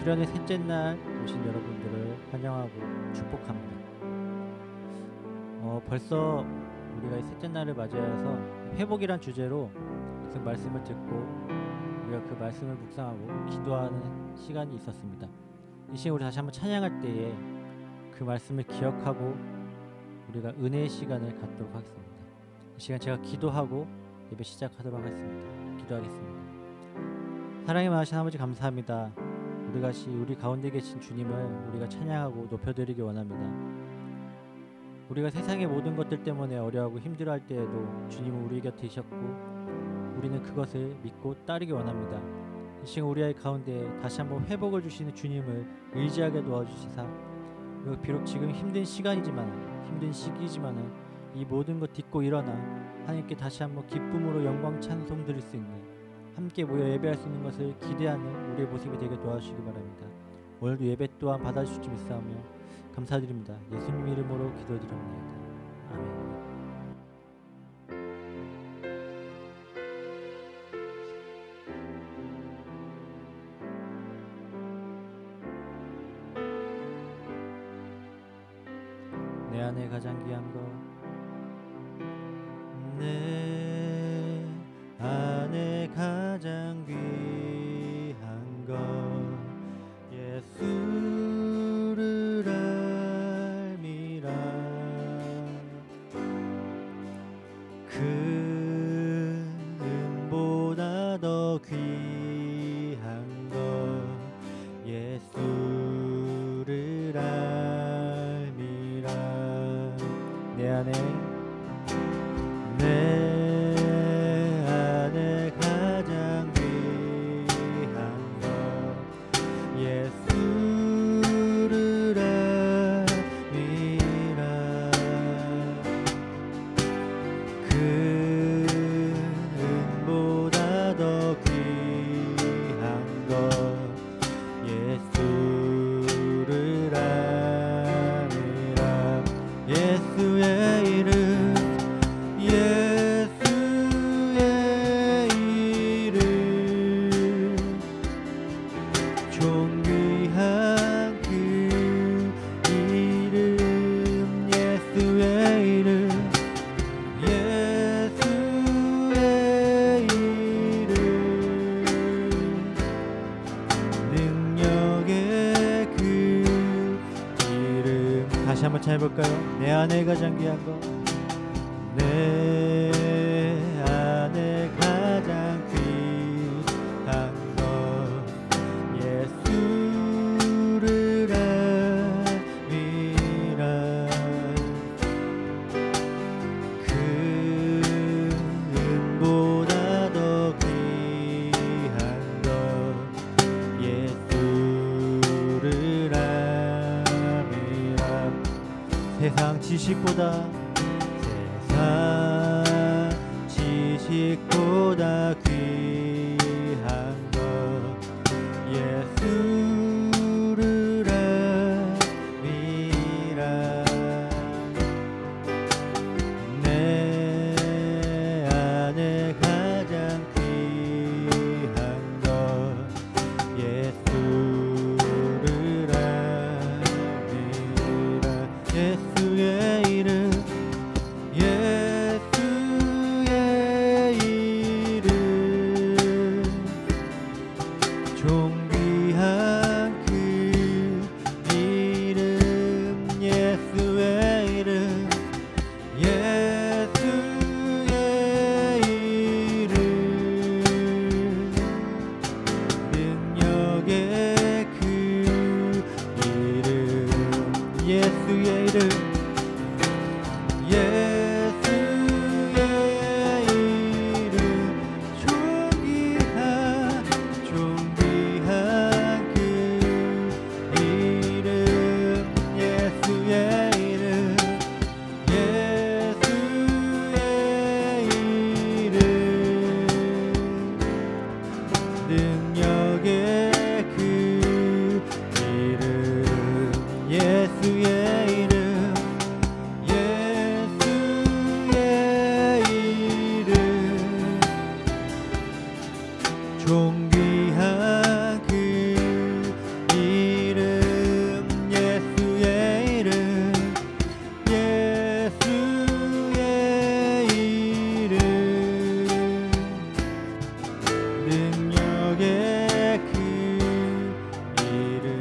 수련의 셋째 날 오신 여러분들을 환영하고 축복합니다. 벌써 우리가 이 셋째 날을 맞이해서 회복이란 주제로 그 말씀을 듣고 우리가 그 말씀을 묵상하고 기도하는 시간이 있었습니다. 이 시간 우리 다시 한번 찬양할 때에 그 말씀을 기억하고 우리가 은혜의 시간을 갖도록 하겠습니다. 이 시간 제가 기도하고 예배 시작하도록 하겠습니다. 기도하겠습니다. 사랑이 많으신 아버지 감사합니다. 우리 가운데 계신 주님을 우리가 찬양하고 높여드리기 원합니다. 우리가 세상의 모든 것들 때문에 어려워하고 힘들어할 때에도 주님은 우리 곁에 계셨고 우리는 그것을 믿고 따르기 원합니다. 이 시간 우리 아이 가운데 다시 한번 회복을 주시는 주님을 의지하게 도와주시사 비록 지금 힘든 시간이지만 힘든 시기이지만 이 모든 것 딛고 일어나 하나님께 다시 한번 기쁨으로 영광 찬송 드릴 수 있는 함께 모여 예배할 수 있는 것을 기대하는 우리의 모습이 되게 도와주시기 바랍니다. 오늘도 예배 또한 받아주실 줄 믿사오며 감사드립니다. 예수님 이름으로 기도드립니다. 아멘. 내 안에 가장 귀한 것, 내 안에 가장 귀한 것, 예수를 알미라. 금보다 더 귀한 것, 예수를 알미라. 내 안에 가장 귀한 것, 예수를 알미라. 금보다 더 귀한 것, 예수를 알미라. 예수의 이름, 예수의 이름, 존귀한 그 이름, 예수의 이름, 예수의 이름, 능력의 그 이름. 다시 한번 찾아볼까요? 내 안에 가장 귀한 것, 내 안에 가장 귀한 것, 예수를 알미라. 금보다 더 귀한 것, 예수를 알미라. 세상 지식보다 지식보다 귀한 것, 예수를 알미라. 내 안에 가장 귀한 것, 예수를 알미라. 예수의 이름, 예수의 이름, 존귀한 그 이름, 예수의 이름, 예수의 이름, 능력의 그 이름, 예수의 이름, 예수의 이름, 존귀한 그 이름, 예수의 이름, 예수의 이름, 능력의 그 이름, 예수의 이름, 존귀한 그 이름, 예수의 이름, 예수의 이름, 능력의 그 이름.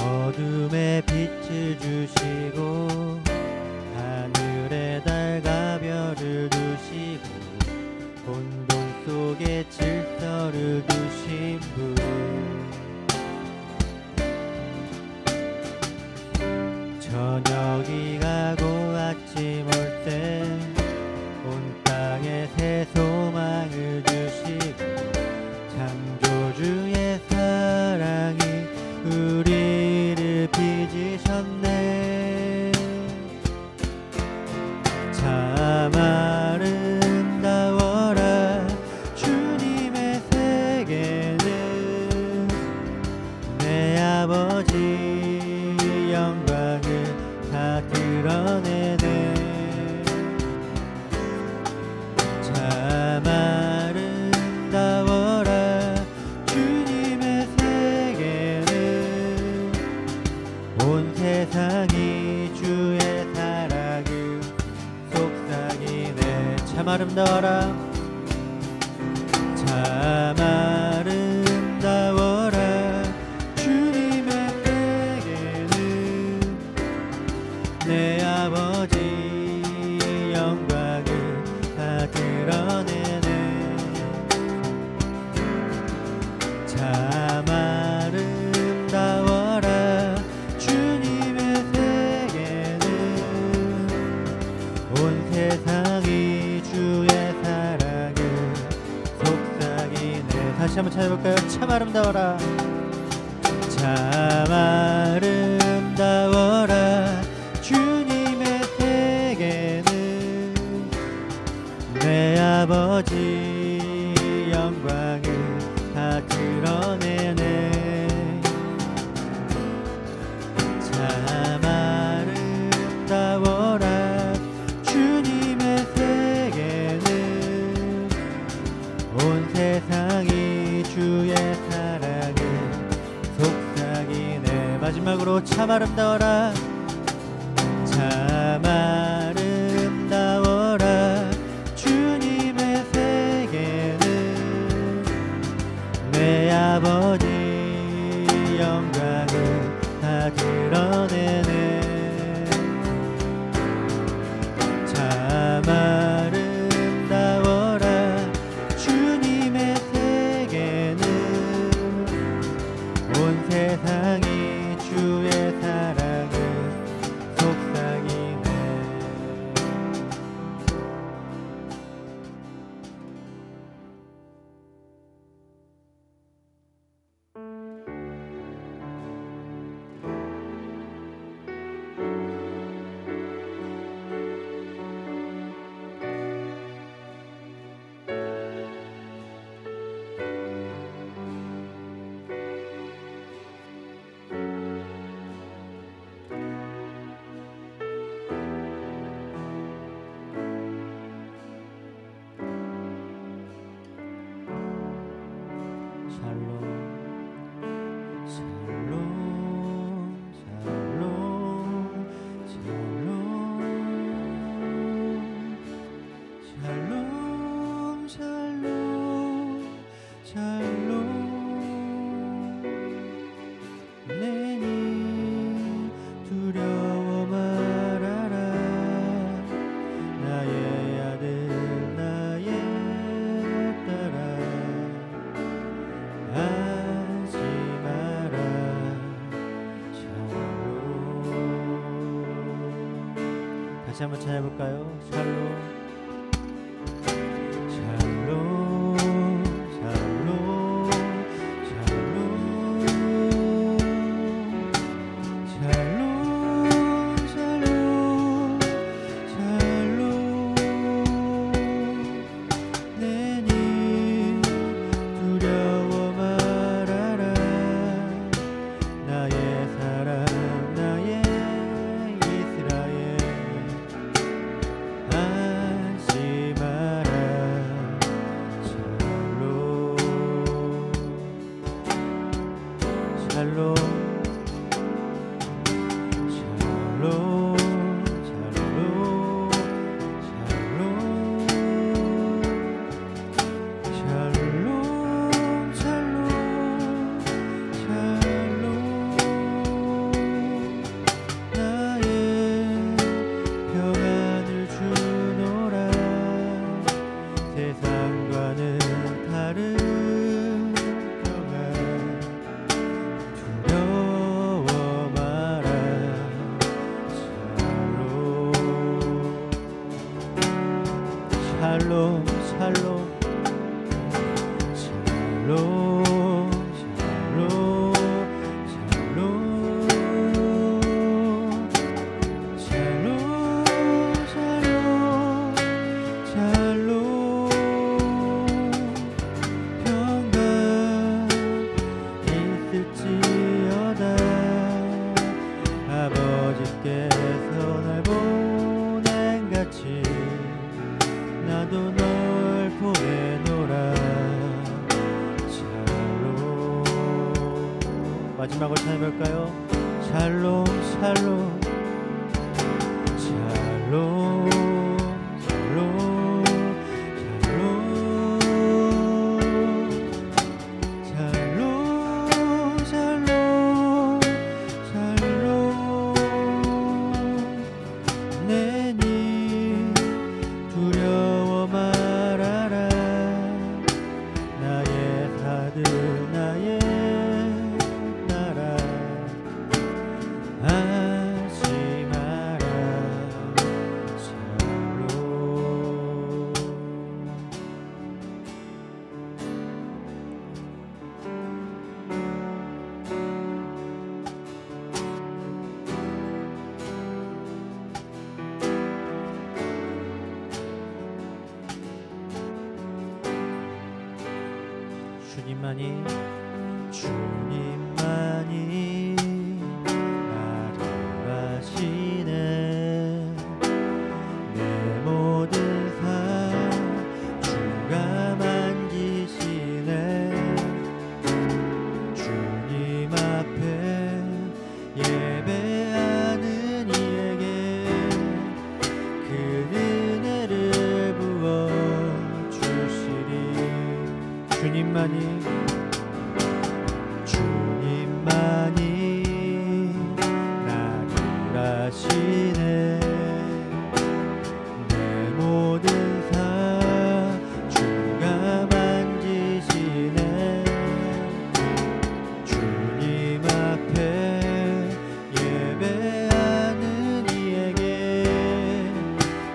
어둠에 빛을 주시고 하늘에 달과 별을 두시고 혼돈 속에 질서를 두신 분, 저녁이 가고 아침 올 때 온 땅에 새 소망을 주시고 창조주의 사랑이 우리를 빚으셨네. 참 아름다워라 주님의 세계는, 내 아버지 영광을 다 드러내네. 참 아름다워라 주님의 세계는, 온 세상이 주의 사랑을 속삭이네. 참 아름다워라, 참 아름다워라 주님의 세계는, 내 아버지 영광을 다 드러내네. 참 아름다워라 주님의 세계는, 온 세상이 주의 사랑을 속삭이네. 다시 한번 찾아볼까요? 참 아름다워라, 참 아름다워라 주님의 세계는, 내 아버지 영광을 다 드러내네. 참 아름다워라 주님의 세계는, 온 세상이 주의 사랑을 속삭이네. 마지막으로 참 아름다워라, 참 아름다워라 주님의 세계는, 내 아버지 영광을 다 드러내네. 참 아름다워라 주님의 세계는, 온 세상이 주의 사랑을 속삭이네. 다시 한번 찾아볼까요? 샬롬, 샬롬, 샬롬, 샬롬, 샬롬, 샬롬, 샬롬. 내니 두려워 말아라. 나의 사랑, 나의 이스라엘. 마지막으로 찬양해볼까요? 샬롬 샬롬 샬롬 샬롬 샬롬 샬롬 샬롬 내니 두려워 말아라 나의 사드 나의 하지 마라 샬롬. 주님만이 나를 아시네 내 모든 삶 주가 만지시네 주님 앞에 예배하는 이에게 그 은혜를 부어 주시리 주님만이 나를 아시네 내 모든 삶 주가 만지시네 주님 앞에 예배하는 이에게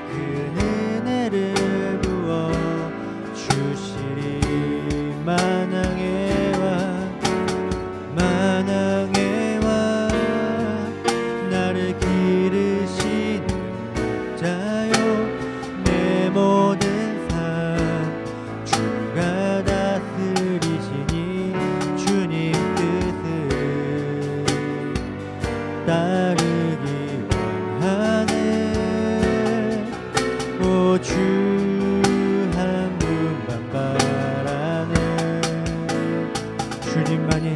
그 은혜를 부어 주시리 만왕의 만왕의 왕 나를 기르시는 자요 내 모든 삶 주가 다스리시니 주님 뜻을 따르기 원하네 오 주 한 분만 바라네 주님만이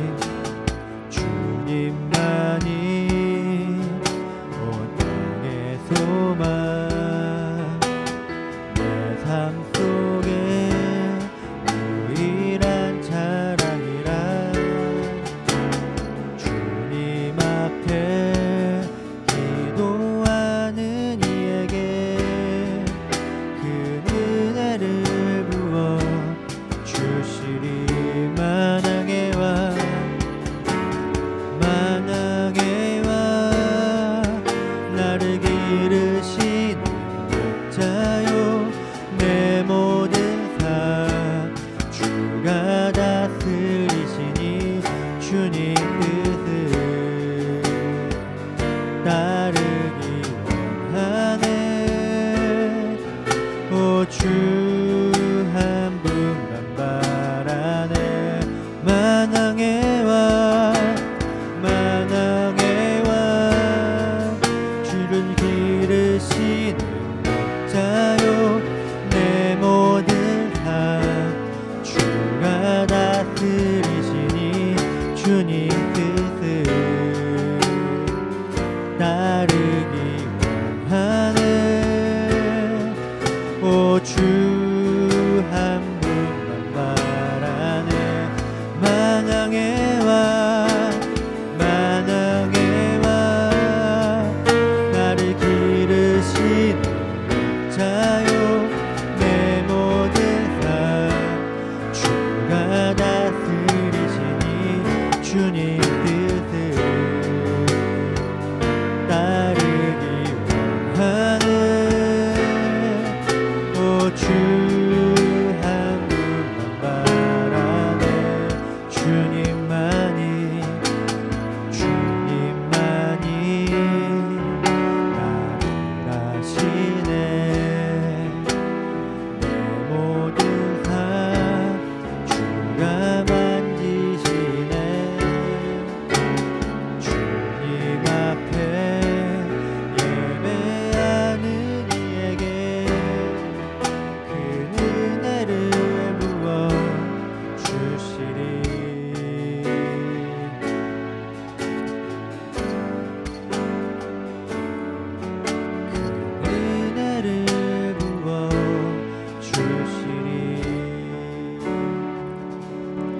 온 땅의 소망 내 삶 속에 유일한 자랑이라 주님 앞에 기도하는 이에게 그 은혜를 부어 주시리 만왕의 왕 만왕의 왕 나를 기르시는 목자요 내 모든 삶 주가 다스리시니 주님 뜻을 따르기 원하네 오 주 한 분만 바라네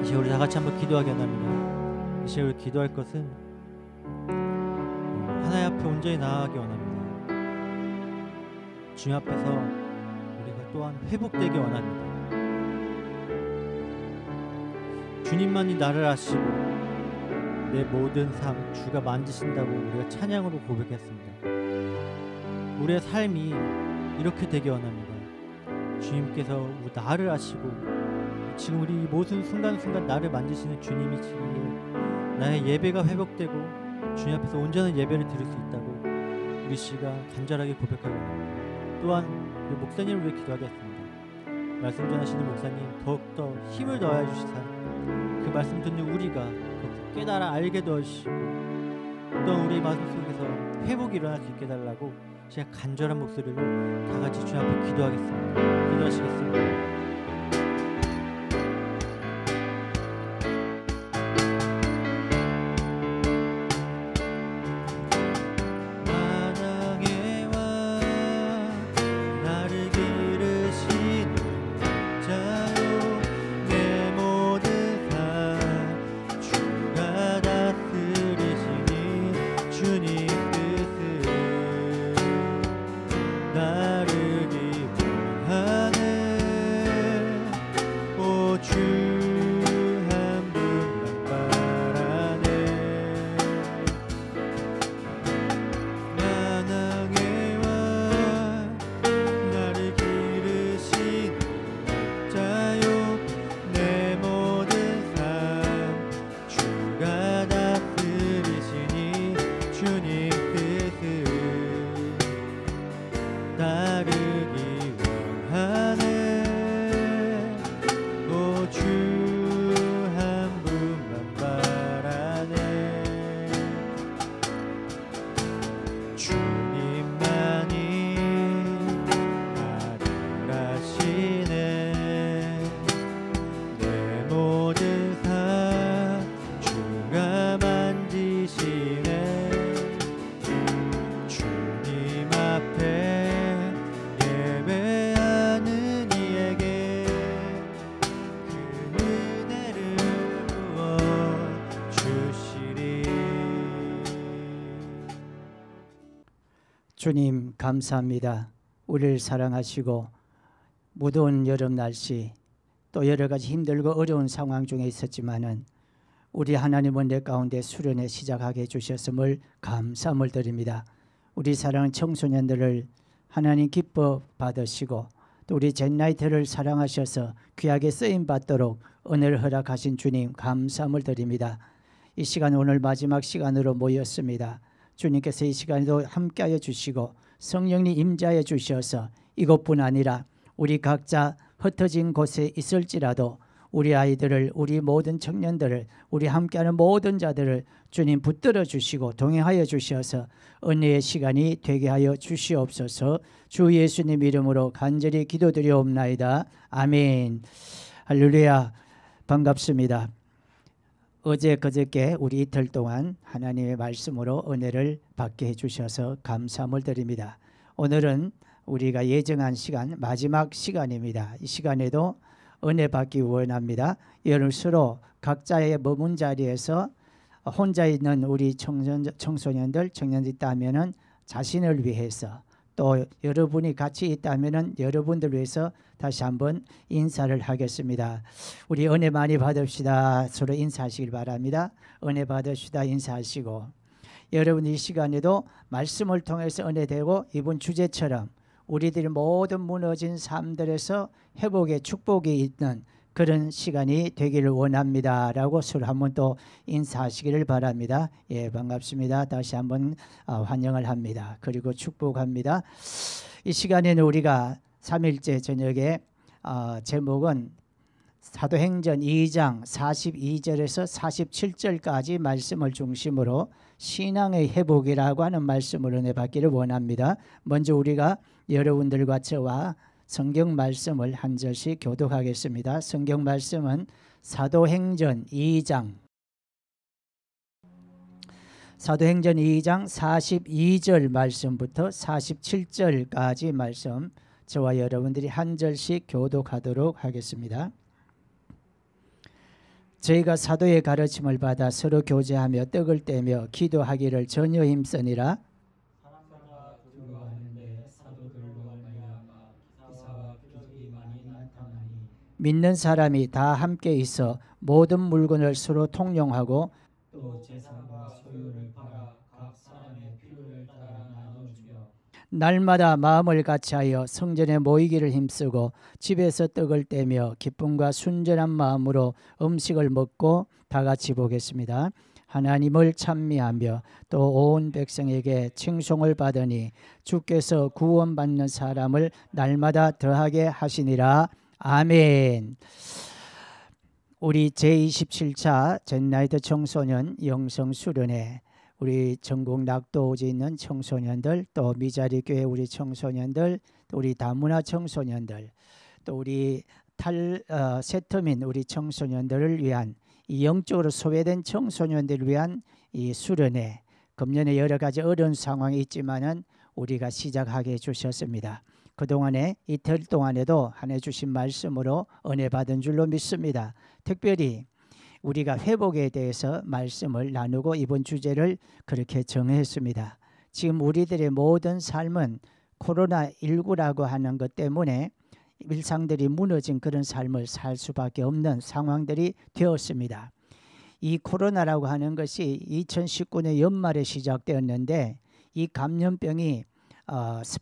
시간 우리 다 같이 한번 기도하기 원합니다. 이 시간 우리 기도할 것은 하나님 앞에 온전히 나아가기 원합니다. 주님 앞에서 우리가 또한 회복되기 원합니다. 주님만이 나를 아시고 내 모든 삶 주가 만지신다고 우리가 찬양으로 고백했습니다. 우리의 삶이 이렇게 되기 원합니다. 주님께서 나를 아시고 지금 우리 모든 순간순간 나를 만지시는 주님이시기에 나의 예배가 회복되고 주님 앞에서 온전한 예배를 드릴 수 있다고 우리 시간 간절하게 고백하고 합니다. 또한 우리 목사님을 위해 기도하겠습니다. 말씀 전하시는 목사님 더욱더 힘을 더하여 주시사 그 말씀 듣는 우리가 더욱더 깨달아 알게 도와주시고 또한 우리 마음속에서 회복이 일어날 수 있게 해달라고 제가 간절한 목소리로 다 같이 주님 앞에 기도하겠습니다. 기도하시겠습니다. 주님 감사합니다. 우리를 사랑하시고 무더운 여름 날씨 또 여러 가지 힘들고 어려운 상황 중에 있었지만은 우리 하나님은 내 가운데 수련회 시작하게 해주셨음을 감사함을 드립니다. 우리 사랑하는 청소년들을 하나님 기뻐 받으시고 또 우리 젠나이트를 사랑하셔서 귀하게 쓰임 받도록 은혜를 허락하신 주님 감사함을 드립니다. 이 시간 오늘 마지막 시간으로 모였습니다. 주님께서 이 시간에도 함께하여 주시고 성령님 임재하여 주셔서 이것뿐 아니라 우리 각자 흩어진 곳에 있을지라도 우리 아이들을 우리 모든 청년들을 우리 함께하는 모든 자들을 주님 붙들어 주시고 동행하여 주셔서 은혜의 시간이 되게 하여 주시옵소서. 주 예수님 이름으로 간절히 기도드리옵나이다. 아멘. 할렐루야. 반갑습니다. 어제 그저께 우리 이틀 동안 하나님의 말씀으로 은혜를 받게 해주셔서 감사함을 드립니다. 오늘은 우리가 예정한 시간 마지막 시간입니다. 이 시간에도 은혜 받기 원합니다. 여러분 서로 각자의 머문 자리에서 혼자 있는 우리 청소년들 청년들이 있다면은 자신을 위해서 또 여러분이 같이 있다면은 여러분들 위해서 다시 한번 인사를 하겠습니다. 우리 은혜 많이 받읍시다. 서로 인사하시길 바랍니다. 은혜 받으시다 인사하시고 여러분 이 시간에도 말씀을 통해서 은혜되고 이번 주제처럼 우리들이 모든 무너진 삶들에서 회복의 축복이 있는 그런 시간이 되기를 원합니다. 라고 서로 한번 또 인사하시기를 바랍니다. 예, 반갑습니다. 다시 한번 환영을 합니다. 그리고 축복합니다. 이 시간에는 우리가 3일째 저녁에 제목은 사도행전 2장 42절에서 47절까지 말씀을 중심으로 신앙의 회복이라고 하는 말씀을 은혜 받기를 원합니다. 먼저 우리가 여러분들과 저와 성경 말씀을 한 절씩 교독하겠습니다. 성경 말씀은 사도행전 2장 42절 말씀부터 47절까지 말씀 저와 여러분들이 한 절씩 교독하도록 하겠습니다. 저희가 사도의 가르침을 받아 서로 교제하며 떡을 떼며 기도하기를 전혀 힘쓰니라. 사람마다 두려워하는데 사도들로 말미암아 기사와 표적이 많이 나타나니 믿는 사람이 다 함께 있어 모든 물건을 서로 통용하고 또 재산과 소유를 팔아 각 사람의 필요를 따라 나누며 날마다 마음을 같이하여 성전에 모이기를 힘쓰고 집에서 떡을 떼며 기쁨과 순전한 마음으로 음식을 먹고 다 같이 보겠습니다. 하나님을 찬미하며 또 온 백성에게 칭송을 받으니 주께서 구원받는 사람을 날마다 더하게 하시니라. 아멘. 우리 제27차 젠나이트 청소년 영성 수련회, 우리 전국 낙도오지 있는 청소년들, 또 미자리 교회 우리 청소년들, 또 우리 다문화 청소년들, 또 우리 세터민 우리 청소년들을 위한 이 영적으로 소외된 청소년들을 위한 이 수련회, 금년에 여러 가지 어려운 상황이 있지만은 우리가 시작하게 해주셨습니다. 그동안에 이틀 동안에도 한 해 주신 말씀으로 은혜 받은 줄로 믿습니다. 특별히 우리가 회복에 대해서 말씀을 나누고 이번 주제를 그렇게 정했습니다. 지금 우리들의 모든 삶은 코로나19라고 하는 것 때문에 일상들이 무너진 그런 삶을 살 수밖에 없는 상황들이 되었습니다. 이 코로나라고 하는 것이 2019년 연말에 시작되었는데 이 감염병이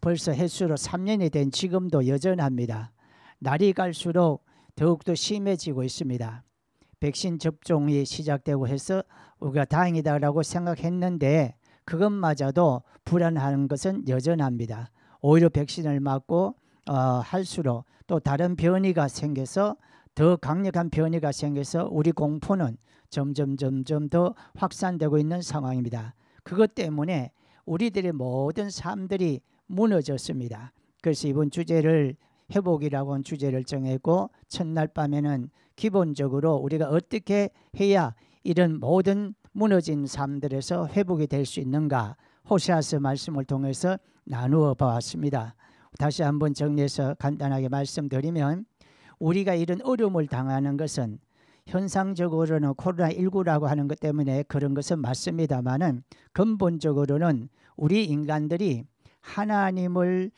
벌써 횟수로 3년이 된 지금도 여전합니다. 날이 갈수록 더욱더 심해지고 있습니다. 백신 접종이 시작되고 해서 우리가 다행이다라고 생각했는데 그것마저도 불안한 것은 여전합니다. 오히려 백신을 맞고 할수록 또 다른 변이가 생겨서 더 강력한 변이가 생겨서 우리 공포는 점점 더 확산되고 있는 상황입니다. 그것 때문에 우리들의 모든 삶들이 무너졌습니다. 그래서 이번 주제를 회복이라고 하는 주제를 정했고 첫날 밤에는 기본적으로 우리가 어떻게 해야 이런 모든 무너진 삶들에서 회복이 될 수 있는가 호세아서 말씀을 통해서 나누어 보았습니다. 다시 한번 정리해서 간단하게 말씀드리면 우리가 이런 어려움을 당하는 것은 현상적으로는 코로나19라고 하는 것 때문에 그런 것은 맞습니다만은 근본적으로는 우리 인간들이 하나님을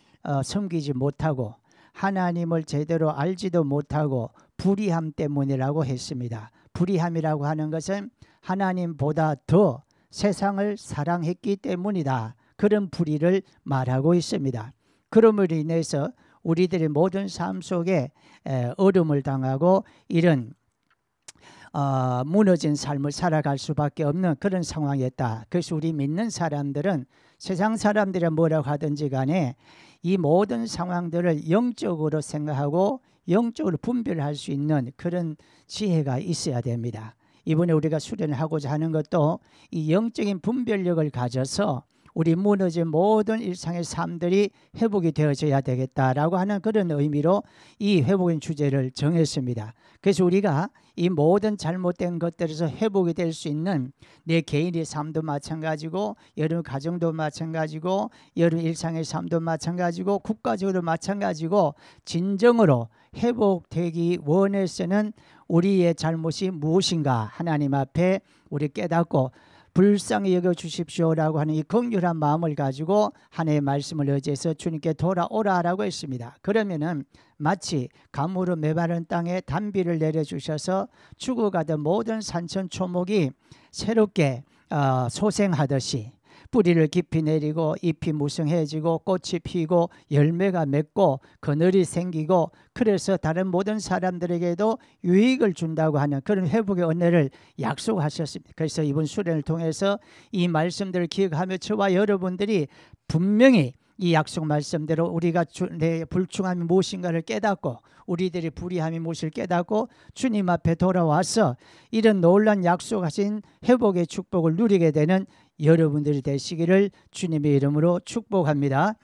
섬기지 못하고 하나님을 제대로 알지도 못하고 불의함 때문이라고 했습니다. 불의함이라고 하는 것은 하나님보다 더 세상을 사랑했기 때문이다. 그런 불의를 말하고 있습니다. 그럼으로 인해서 우리들의 모든 삶 속에 어려움을 당하고 이런 무너진 삶을 살아갈 수밖에 없는 그런 상황이었다. 그래서 우리 믿는 사람들은 세상 사람들이 뭐라고 하든지 간에 이 모든 상황들을 영적으로 생각하고 영적으로 분별할 수 있는 그런 지혜가 있어야 됩니다. 이번에 우리가 수련을 하고자 하는 것도 이 영적인 분별력을 가져서 우리 무너진 모든 일상의 삶들이 회복이 되어져야 되겠다라고 하는 그런 의미로 이 회복의 주제를 정했습니다. 그래서 우리가 이 모든 잘못된 것들에서 회복이 될 수 있는 내 개인의 삶도 마찬가지고 여러분 가정도 마찬가지고 여러분 일상의 삶도 마찬가지고 국가적으로 마찬가지고 진정으로 회복되기 원해서는 우리의 잘못이 무엇인가 하나님 앞에 우리 깨닫고 불쌍히 여겨주십시오라고 하는 이 긍휼한 마음을 가지고 하나님의 말씀을 의지해서 주님께 돌아오라라고 했습니다. 그러면은 마치 가물어 메마른 땅에 단비를 내려주셔서 죽어가던 모든 산천초목이 새롭게 소생하듯이 뿌리를 깊이 내리고 잎이 무성해지고 꽃이 피고 열매가 맺고 그늘이 생기고 그래서 다른 모든 사람들에게도 유익을 준다고 하는 그런 회복의 은혜를 약속하셨습니다. 그래서 이번 수련을 통해서 이 말씀들을 기억하며 저와 여러분들이 분명히 이 약속 말씀대로 우리가 내 불충함이 무엇인가를 깨닫고 우리들의 불의함이 무엇을 깨닫고 주님 앞에 돌아와서 이런 놀라운 약속하신 회복의 축복을 누리게 되는 여러분들이 되시기를 주님의 이름으로 축복합니다.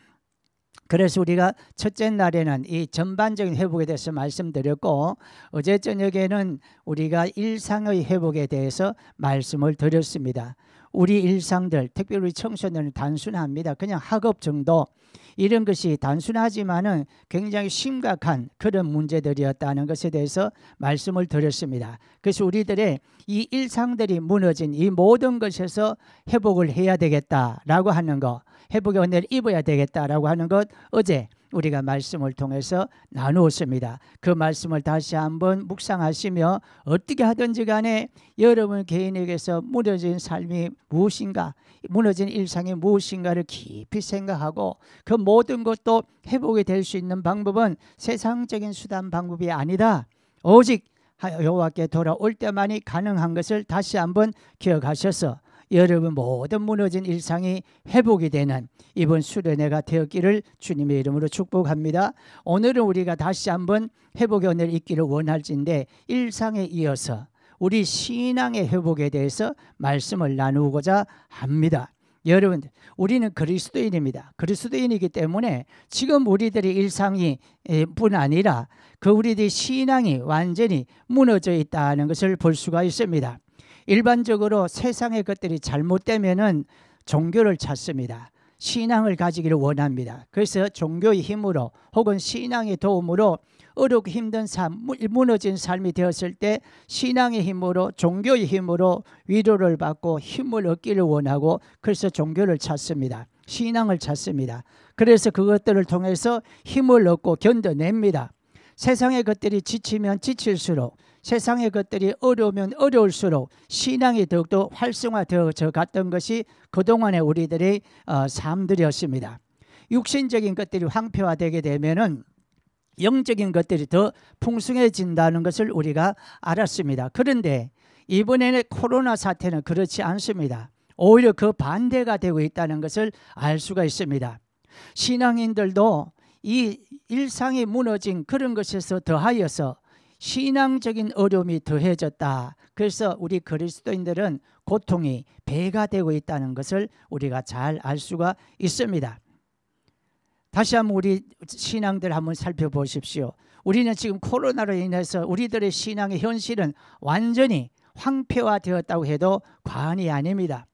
그래서 우리가 첫째 날에는 이 전반적인 회복에 대해서 말씀드렸고 어제 저녁에는 우리가 일상의 회복에 대해서 말씀을 드렸습니다. 우리 일상들, 특별히 우리 청소년은 단순합니다. 그냥 학업 정도 이런 것이 단순하지만은 굉장히 심각한 그런 문제들이었다는 것에 대해서 말씀을 드렸습니다. 그래서 우리들의 이 일상들이 무너진 이 모든 것에서 회복을 해야 되겠다라고 하는 것, 회복의 은혜를 입어야 되겠다라고 하는 것 어제 우리가 말씀을 통해서 나누었습니다. 그 말씀을 다시 한번 묵상하시며 어떻게 하든지 간에 여러분 개인에게서 무너진 삶이 무엇인가, 무너진 일상이 무엇인가를 깊이 생각하고 그 모든 것도 회복이 될 수 있는 방법은 세상적인 수단 방법이 아니다. 오직 여호와께 돌아올 때만이 가능한 것을 다시 한번 기억하셔서 여러분 모든 무너진 일상이 회복이 되는 이번 수련회가 되었기를 주님의 이름으로 축복합니다. 오늘은 우리가 다시 한번 회복의 은혜를 잊기를 원할진데 일상에 이어서 우리 신앙의 회복에 대해서 말씀을 나누고자 합니다. 여러분, 우리는 그리스도인입니다. 그리스도인이기 때문에 지금 우리들의 일상이 뿐 아니라 그 우리들의 신앙이 완전히 무너져 있다는 것을 볼 수가 있습니다. 일반적으로 세상의 것들이 잘못되면은 종교를 찾습니다. 신앙을 가지기를 원합니다. 그래서 종교의 힘으로 혹은 신앙의 도움으로 어렵고 힘든 삶, 무너진 삶이 되었을 때 신앙의 힘으로, 종교의 힘으로 위로를 받고 힘을 얻기를 원하고 그래서 종교를 찾습니다. 신앙을 찾습니다. 그래서 그것들을 통해서 힘을 얻고 견뎌냅니다. 세상의 것들이 지치면 지칠수록, 세상의 것들이 어려우면 어려울수록 신앙이 더욱더 활성화되어져 갔던 것이 그동안의 우리들의 삶들이었습니다. 육신적인 것들이 황폐화되게 되면은 영적인 것들이 더 풍성해진다는 것을 우리가 알았습니다. 그런데 이번에는 코로나 사태는 그렇지 않습니다. 오히려 그 반대가 되고 있다는 것을 알 수가 있습니다. 신앙인들도 이 일상이 무너진 그런 것에서 더하여서 신앙적인 어려움이 더해졌다. 그래서 우리 그리스도인들은 고통이 배가 되고 있다는 것을 우리가 잘 알 수가 있습니다. 다시 한번 우리 신앙들 한번 살펴보십시오. 우리는 지금 코로나로 인해서 우리들의 신앙의 현실은 완전히 황폐화되었다고 해도 과언이 아닙니다.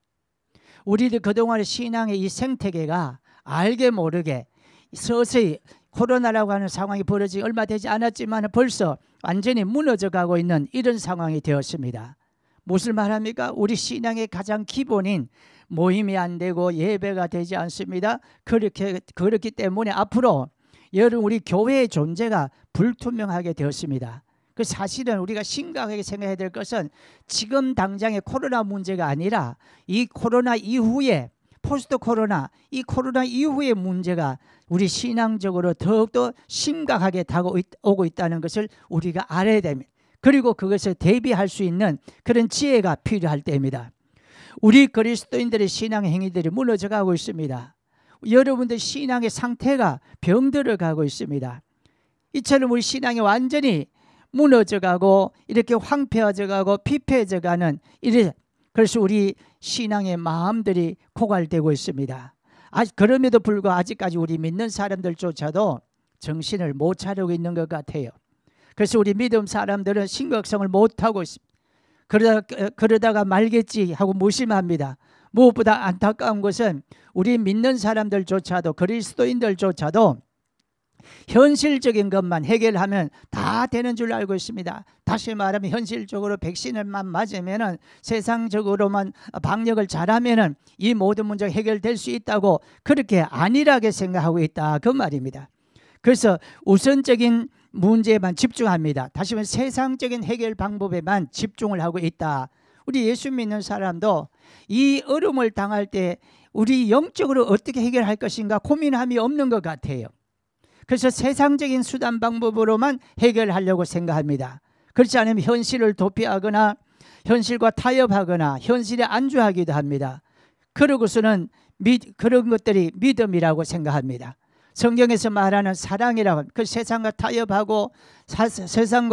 우리들 그동안의 신앙의 이 생태계가 알게 모르게 서서히 코로나라고 하는 상황이 벌어지기 얼마 되지 않았지만 벌써 완전히 무너져 가고 있는 이런 상황이 되었습니다. 무엇을 말합니까? 우리 신앙의 가장 기본인 모임이 안 되고 예배가 되지 않습니다. 그렇기 때문에 앞으로 여러분 우리 교회의 존재가 불투명하게 되었습니다. 그 사실은 우리가 심각하게 생각해야 될 것은 지금 당장의 코로나 문제가 아니라 이 코로나 이후에 포스트 코로나, 이 코로나 이후의 문제가 우리 신앙적으로 더욱더 심각하게 다가오고 있다는 것을 우리가 알아야 됩니다. 그리고 그것에 대비할 수 있는 그런 지혜가 필요할 때입니다. 우리 그리스도인들의 신앙의 행위들이 무너져 가고 있습니다. 여러분들 신앙의 상태가 병들어 가고 있습니다. 이처럼 우리 신앙이 완전히 무너져 가고 이렇게 황폐해져 가고 피폐해져 가는 그래서 우리 신앙의 마음들이 고갈되고 있습니다. 그럼에도 불구하고 아직까지 우리 믿는 사람들조차도 정신을 못 차리고 있는 것 같아요. 그래서 우리 믿음 사람들은 심각성을 못하고 있습니다. 그러다가 말겠지 하고 무심합니다. 무엇보다 안타까운 것은 우리 믿는 사람들조차도 그리스도인들조차도 현실적인 것만 해결하면 다 되는 줄 알고 있습니다. 다시 말하면 현실적으로 백신을만 맞으면 세상적으로만 방역을 잘하면 이 모든 문제가 해결될 수 있다고 그렇게 안일하게 생각하고 있다 그 말입니다. 그래서 우선적인 문제에만 집중합니다. 다시 말하면 세상적인 해결 방법에만 집중을 하고 있다. 우리 예수 믿는 사람도 이 어려움을 당할 때 우리 영적으로 어떻게 해결할 것인가 고민함이 없는 것 같아요. 그래서 세상적인 수단 방법으로만 해결하려고 생각합니다. 그렇지 않으면 현실을 도피하거나 현실과 타협하거나 현실에 안주하기도 합니다. 그러고서는 그런 것들이 믿음이라고 생각합니다. 성경에서 말하는 사랑이라고 그 세상과 타협하고 세상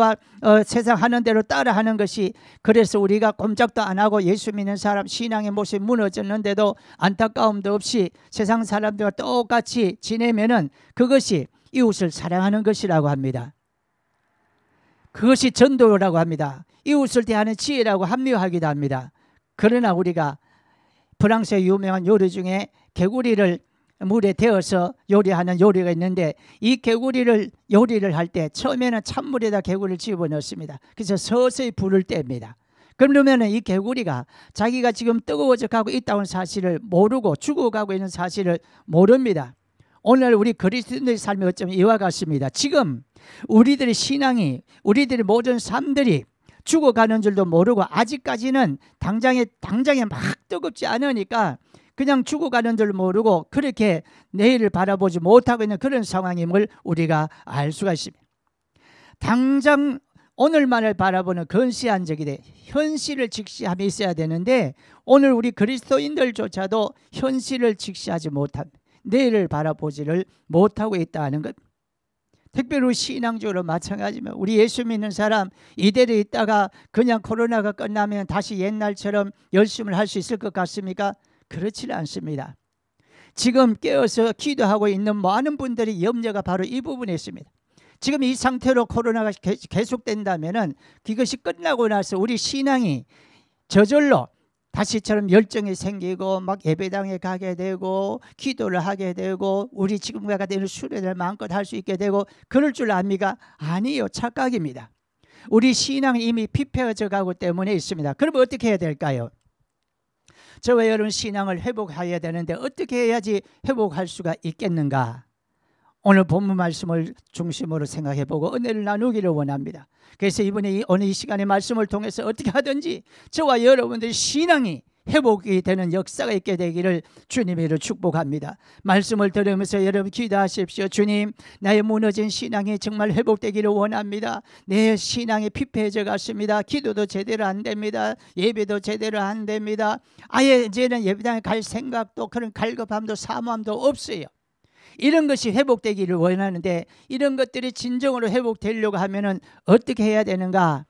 하는 대로 따라하는 것이 그래서 우리가 꼼짝도 안 하고 예수 믿는 사람 신앙의 모습이 무너졌는데도 안타까움도 없이 세상 사람들과 똑같이 지내면은 그것이 이웃을 사랑하는 것이라고 합니다. 그것이 전도라고 합니다. 이웃을 대하는 지혜라고 합리화하기도 합니다. 그러나 우리가 프랑스의 유명한 요리 중에 개구리를 물에 데워서 요리하는 요리가 있는데, 이 개구리를 요리를 할 때 처음에는 찬물에다 개구리를 집어넣습니다. 그래서 서서히 불을 뗍니다. 그러면 이 개구리가 자기가 지금 뜨거워져 가고 있다는 사실을 모르고 죽어가고 있는 사실을 모릅니다. 오늘 우리 그리스도인의 삶이 어쩌면 이와 같습니다. 지금 우리들의 신앙이, 우리들의 모든 삶들이 죽어가는 줄도 모르고 아직까지는 당장에 막 뜨겁지 않으니까 그냥 죽어가는 줄 모르고 그렇게 내일을 바라보지 못하고 있는 그런 상황임을 우리가 알 수가 있습니다. 당장 오늘만을 바라보는 근시안적이 현실을 직시함이 있어야 되는데, 오늘 우리 그리스도인들조차도 현실을 직시하지 못합니다. 내일을 바라보지를 못하고 있다는 것. 특별히 신앙적으로 마찬가지입니다. 우리 예수 믿는 사람 이대로 있다가 그냥 코로나가 끝나면 다시 옛날처럼 열심을 할 수 있을 것 같습니까? 그렇지는 않습니다. 지금 깨어서 기도하고 있는 많은 분들이 염려가 바로 이 부분에 있습니다. 지금 이 상태로 코로나가 계속된다면 그것이 끝나고 나서 우리 신앙이 저절로 다시처럼 열정이 생기고 막 예배당에 가게 되고 기도를 하게 되고 우리 지금과 같은 수련을 마음껏 할 수 있게 되고 그럴 줄 압니까? 아니요, 착각입니다. 우리 신앙이 이미 피폐해져 가고 때문에 있습니다. 그럼 어떻게 해야 될까요? 저와 여러분 신앙을 회복해야 되는데 어떻게 해야지 회복할 수가 있겠는가? 오늘 본문 말씀을 중심으로 생각해보고 은혜를 나누기를 원합니다. 그래서 이번에 오늘 이 시간의 말씀을 통해서 어떻게 하든지 저와 여러분들의 신앙이 회복이 되는 역사가 있게 되기를 주님으로 축복합니다. 말씀을 들으면서 여러분 기도하십시오. 주님, 나의 무너진 신앙이 정말 회복되기를 원합니다. 내 신앙이 피폐해져 갔습니다. 기도도 제대로 안 됩니다. 예배도 제대로 안 됩니다. 아예 이제는 예배당에 갈 생각도 그런 갈급함도 사모함도 없어요. 이런 것이 회복되기를 원하는데 이런 것들이 진정으로 회복되려고 하면은 어떻게 해야 되는가?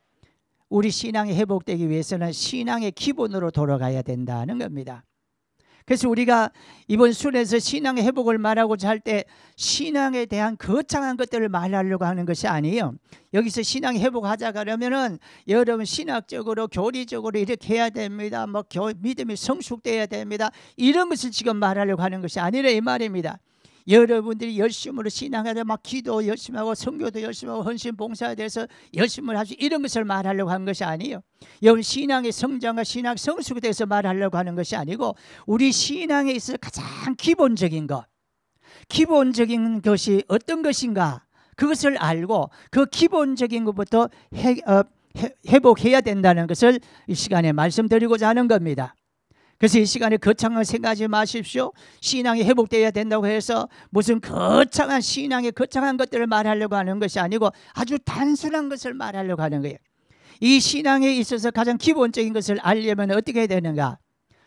우리 신앙이 회복되기 위해서는 신앙의 기본으로 돌아가야 된다는 겁니다. 그래서 우리가 이번 순에서 신앙의 회복을 말하고자 할 때 신앙에 대한 거창한 것들을 말하려고 하는 것이 아니에요. 여기서 신앙 회복하자 그러면은 여러분 신학적으로 교리적으로 이렇게 해야 됩니다. 뭐 믿음이 성숙돼야 됩니다. 이런 것을 지금 말하려고 하는 것이 아니라 이 말입니다. 여러분들이 열심으로 신앙하되 막 기도 열심히 하고 선교도 열심히 하고 헌신 봉사에 대해서 열심히 하시 이런 것을 말하려고 하는 것이 아니에요. 여러분 신앙의 성장과 신앙 성숙에 대해서 말하려고 하는 것이 아니고 우리 신앙에 있어서 가장 기본적인 것이 어떤 것인가 그것을 알고 그 기본적인 것부터 회복해야 된다는 것을 이 시간에 말씀드리고자 하는 겁니다. 그래서 이 시간에 거창한 생각하지 마십시오. 신앙이 회복되어야 된다고 해서 무슨 거창한 신앙의 거창한 것들을 말하려고 하는 것이 아니고 아주 단순한 것을 말하려고 하는 거예요. 이 신앙에 있어서 가장 기본적인 것을 알려면 어떻게 해야 되는가?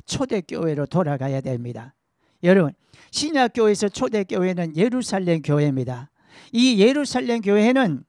초대교회로 돌아가야 됩니다. 여러분, 신약교회에서 초대교회는 예루살렘 교회입니다. 이 예루살렘 교회는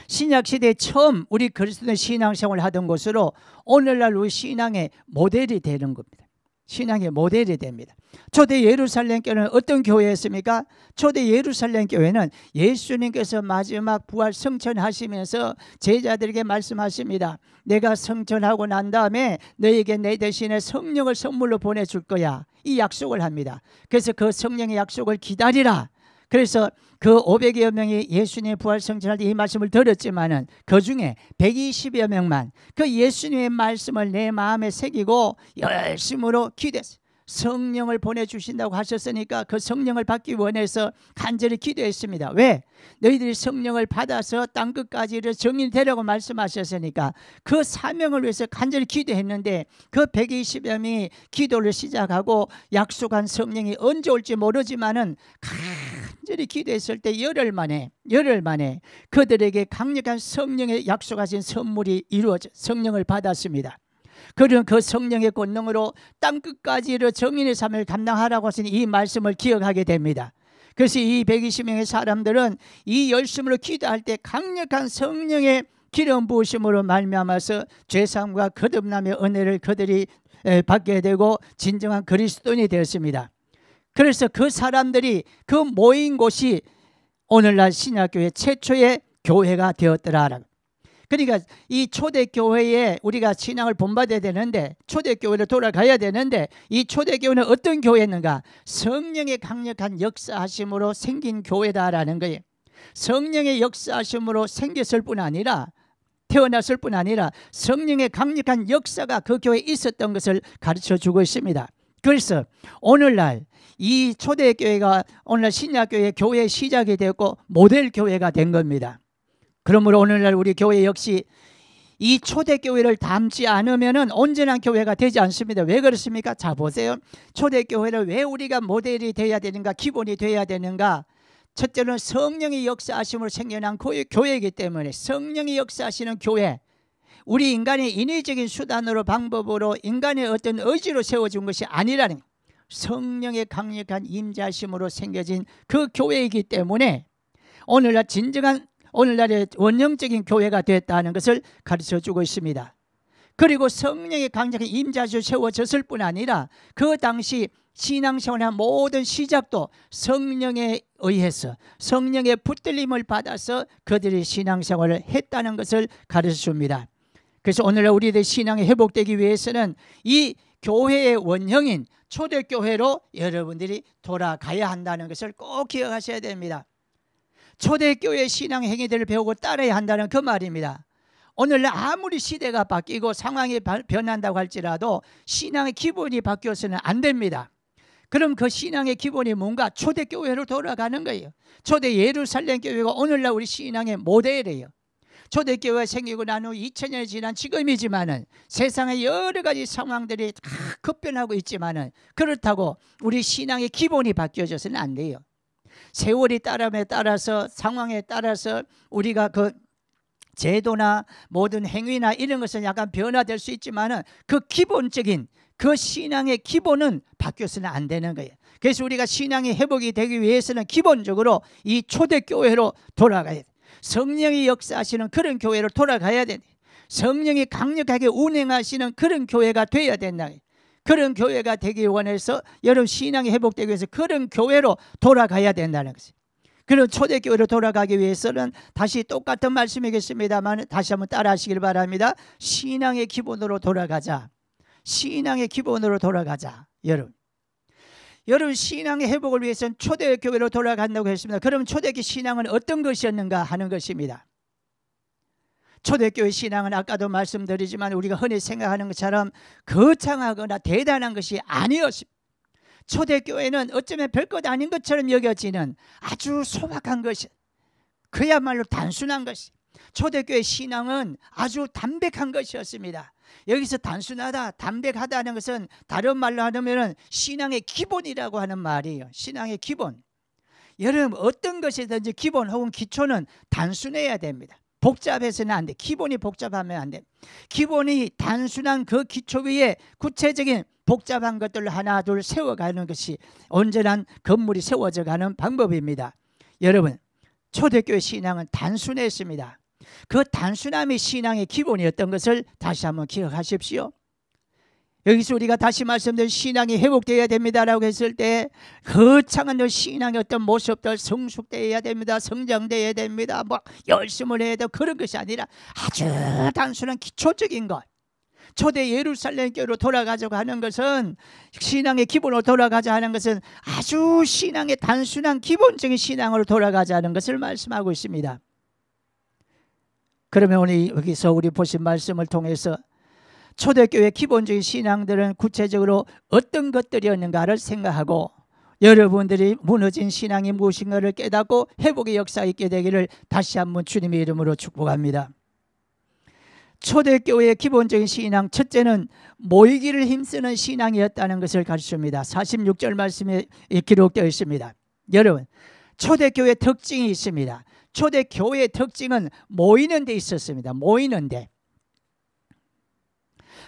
신약시대에 처음 우리 그리스도의 신앙생활을 하던 곳으로 오늘날 우리 신앙의 모델이 되는 겁니다. 신앙의 모델이 됩니다. 초대 예루살렘 교회는 어떤 교회였습니까? 초대 예루살렘 교회는 예수님께서 마지막 부활 승천하시면서 제자들에게 말씀하십니다. 내가 승천하고 난 다음에 너에게 내 대신에 성령을 선물로 보내줄 거야. 이 약속을 합니다. 그래서 그 성령의 약속을 기다리라. 그래서 그 500여 명이 예수님의 부활 승천할 때 이 말씀을 들었지만은 그 중에 120여 명만 그 예수님의 말씀을 내 마음에 새기고 열심으로 기도했어요. 성령을 보내주신다고 하셨으니까 그 성령을 받기 원해서 간절히 기도했습니다. 왜? 너희들이 성령을 받아서 땅끝까지 정인되라고 말씀하셨으니까 그 사명을 위해서 간절히 기도했는데 그 120여 명이 기도를 시작하고 약속한 성령이 언제 올지 모르지만은 간절히 기도했을 때 열흘 만에 그들에게 강력한 성령의 약속하신 선물이 이루어져 성령을 받았습니다. 그런 그 성령의 권능으로 땅끝까지 정인의 삶을 감당하라고 하신 이 말씀을 기억하게 됩니다. 그래서 이 120명의 사람들은 이 열심으로 기도할 때 강력한 성령의 기름 부으심으로 말미암아서 죄사함과 거듭남의 은혜를 그들이 받게 되고 진정한 그리스도인이 되었습니다. 그래서 그 사람들이 그 모인 곳이 오늘날 신약교회 최초의 교회가 되었더라. 그러니까 이 초대교회에 우리가 신앙을 본받아야 되는데, 초대교회로 돌아가야 되는데, 이 초대교회는 어떤 교회였는가? 성령의 강력한 역사하심으로 생긴 교회다라는 거예요. 성령의 역사하심으로 생겼을 뿐 아니라, 태어났을 뿐 아니라 성령의 강력한 역사가 그 교회에 있었던 것을 가르쳐주고 있습니다. 그래서 오늘날 이 초대교회가 오늘날 신약교회 교회의 시작이 되었고 모델교회가 된 겁니다. 그러므로 오늘날 우리 교회 역시 이 초대교회를 닮지 않으면 온전한 교회가 되지 않습니다. 왜 그렇습니까? 자, 보세요. 초대교회를 왜 우리가 모델이 되어야 되는가, 기본이 되어야 되는가? 첫째는 성령의 역사하심으로 생겨난 교회이기 때문에, 성령이 역사하시는 교회, 우리 인간의 인위적인 수단으로, 방법으로, 인간의 어떤 의지로 세워준 것이 아니라는, 성령의 강력한 임재하심으로 생겨진 그 교회이기 때문에 오늘날 진정한, 오늘날의 원형적인 교회가 됐다는 것을 가르쳐주고 있습니다. 그리고 성령의 강력한 임재하심으로 세워졌을 뿐 아니라 그 당시 신앙생활의 모든 시작도 성령에 의해서, 성령의 붙들림을 받아서 그들이 신앙생활을 했다는 것을 가르쳐줍니다. 그래서 오늘날 우리들의 신앙이 회복되기 위해서는 이 교회의 원형인 초대교회로 여러분들이 돌아가야 한다는 것을 꼭 기억하셔야 됩니다. 초대교회 신앙 행위들을 배우고 따라야 한다는 그 말입니다. 오늘날 아무리 시대가 바뀌고 상황이 변한다고 할지라도 신앙의 기본이 바뀌어서는 안 됩니다. 그럼 그 신앙의 기본이 뭔가? 초대교회로 돌아가는 거예요. 초대 예루살렘 교회가 오늘날 우리 신앙의 모델이에요. 초대교회가 생기고 난 후 2000년이 지난 지금이지만은 세상의 여러 가지 상황들이 다 급변하고 있지만은 그렇다고 우리 신앙의 기본이 바뀌어져서는 안 돼요. 세월이 따라서 상황에 따라서 우리가 그 제도나 모든 행위나 이런 것은 약간 변화될 수 있지만은 그 기본적인 그 신앙의 기본은 바뀌어서는 안 되는 거예요. 그래서 우리가 신앙이 회복이 되기 위해서는 기본적으로 이 초대교회로 돌아가야 돼요. 성령이 역사하시는 그런 교회로 돌아가야 돼요. 성령이 강력하게 운행하시는 그런 교회가 되어야 된다. 그런 교회가 되기 원해서 여러분 신앙이 회복되기 위해서 그런 교회로 돌아가야 된다는 것이에요. 그런 초대교회로 돌아가기 위해서는 다시 똑같은 말씀이겠습니다만 다시 한번 따라 하시길 바랍니다. 신앙의 기본으로 돌아가자. 신앙의 기본으로 돌아가자. 여러분 신앙의 회복을 위해서는 초대교회로 돌아간다고 했습니다. 그럼 초대교회 신앙은 어떤 것이었는가 하는 것입니다. 초대교회 신앙은 아까도 말씀드리지만 우리가 흔히 생각하는 것처럼 거창하거나 대단한 것이 아니었습니다. 초대교회는 어쩌면 별것 아닌 것처럼 여겨지는 아주 소박한 것이, 그야말로 단순한 것이, 초대교회 신앙은 아주 담백한 것이었습니다. 여기서 단순하다, 담백하다는 것은 다른 말로 하면 신앙의 기본이라고 하는 말이에요. 신앙의 기본. 여러분 어떤 것이든지 기본 혹은 기초는 단순해야 됩니다. 복잡해서는 안 돼. 기본이 복잡하면 안 돼. 기본이 단순한 그 기초 위에 구체적인 복잡한 것들을 하나 둘 세워가는 것이 온전한 건물이 세워져 가는 방법입니다. 여러분 초대교회 신앙은 단순했습니다. 그 단순함이 신앙의 기본이었던 것을 다시 한번 기억하십시오. 여기서 우리가 다시 말씀드린 신앙이 회복되어야 됩니다라고 했을 때 거창한 신앙의 어떤 모습들 성숙되어야 됩니다. 성장되어야 됩니다. 뭐 열심을 해야 되고 그런 것이 아니라 아주 단순한 기초적인 것. 초대 예루살렘 교회로 돌아가자고 하는 것은, 신앙의 기본으로 돌아가자 하는 것은 아주 신앙의 단순한 기본적인 신앙으로 돌아가자는 것을 말씀하고 있습니다. 그러면 오늘 여기서 우리 보신 말씀을 통해서 초대교회 기본적인 신앙들은 구체적으로 어떤 것들이었는가를 생각하고 여러분들이 무너진 신앙이 무엇인가를 깨닫고 회복의 역사가 있게 되기를 다시 한번 주님의 이름으로 축복합니다. 초대교회의 기본적인 신앙, 첫째는 모이기를 힘쓰는 신앙이었다는 것을 가르칩니다. 46절 말씀에 기록되어 있습니다. 여러분 초대교회의 특징이 있습니다. 초대교회의 특징은 모이는 데 있었습니다. 모이는 데.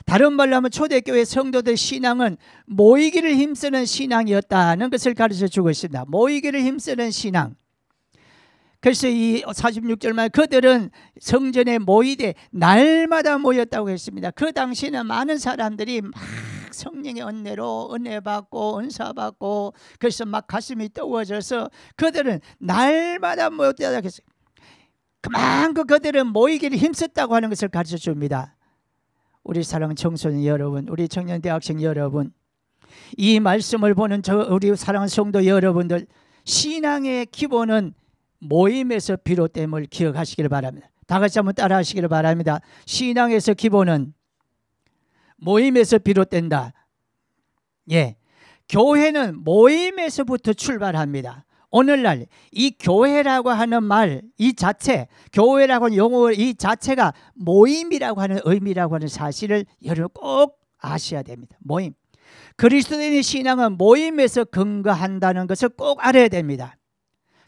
다른 말로 하면 초대교회 성도들 신앙은 모이기를 힘쓰는 신앙이었다는 것을 가르쳐주고 있습니다. 모이기를 힘쓰는 신앙. 그래서 이 46절 말 그들은 성전에 모이되 날마다 모였다고 했습니다. 그 당시에는 많은 사람들이 막 성령의 은혜로 은혜 받고 은사 받고 그래서 막 가슴이 뜨거워져서 그들은 날마다 모였다고 했어요. 그만큼 그들은 모이기를 힘썼다고 하는 것을 가르쳐 줍니다. 우리 사랑하는 청소년 여러분, 우리 청년 대학생 여러분, 이 말씀을 보는 우리 사랑하는 성도 여러분들, 신앙의 기본은 모임에서 비롯됨을 기억하시기를 바랍니다. 다 같이 한번 따라 하시기를 바랍니다. 신앙에서 기본은 모임에서 비롯된다. 예, 교회는 모임에서부터 출발합니다. 오늘날 이 교회라고 하는 말, 이 자체, 교회라고 하는 용어 이 자체가 모임이라고 하는 의미라고 하는 사실을 여러분 꼭 아셔야 됩니다. 모임. 그리스도인의 신앙은 모임에서 근거한다는 것을 꼭 알아야 됩니다.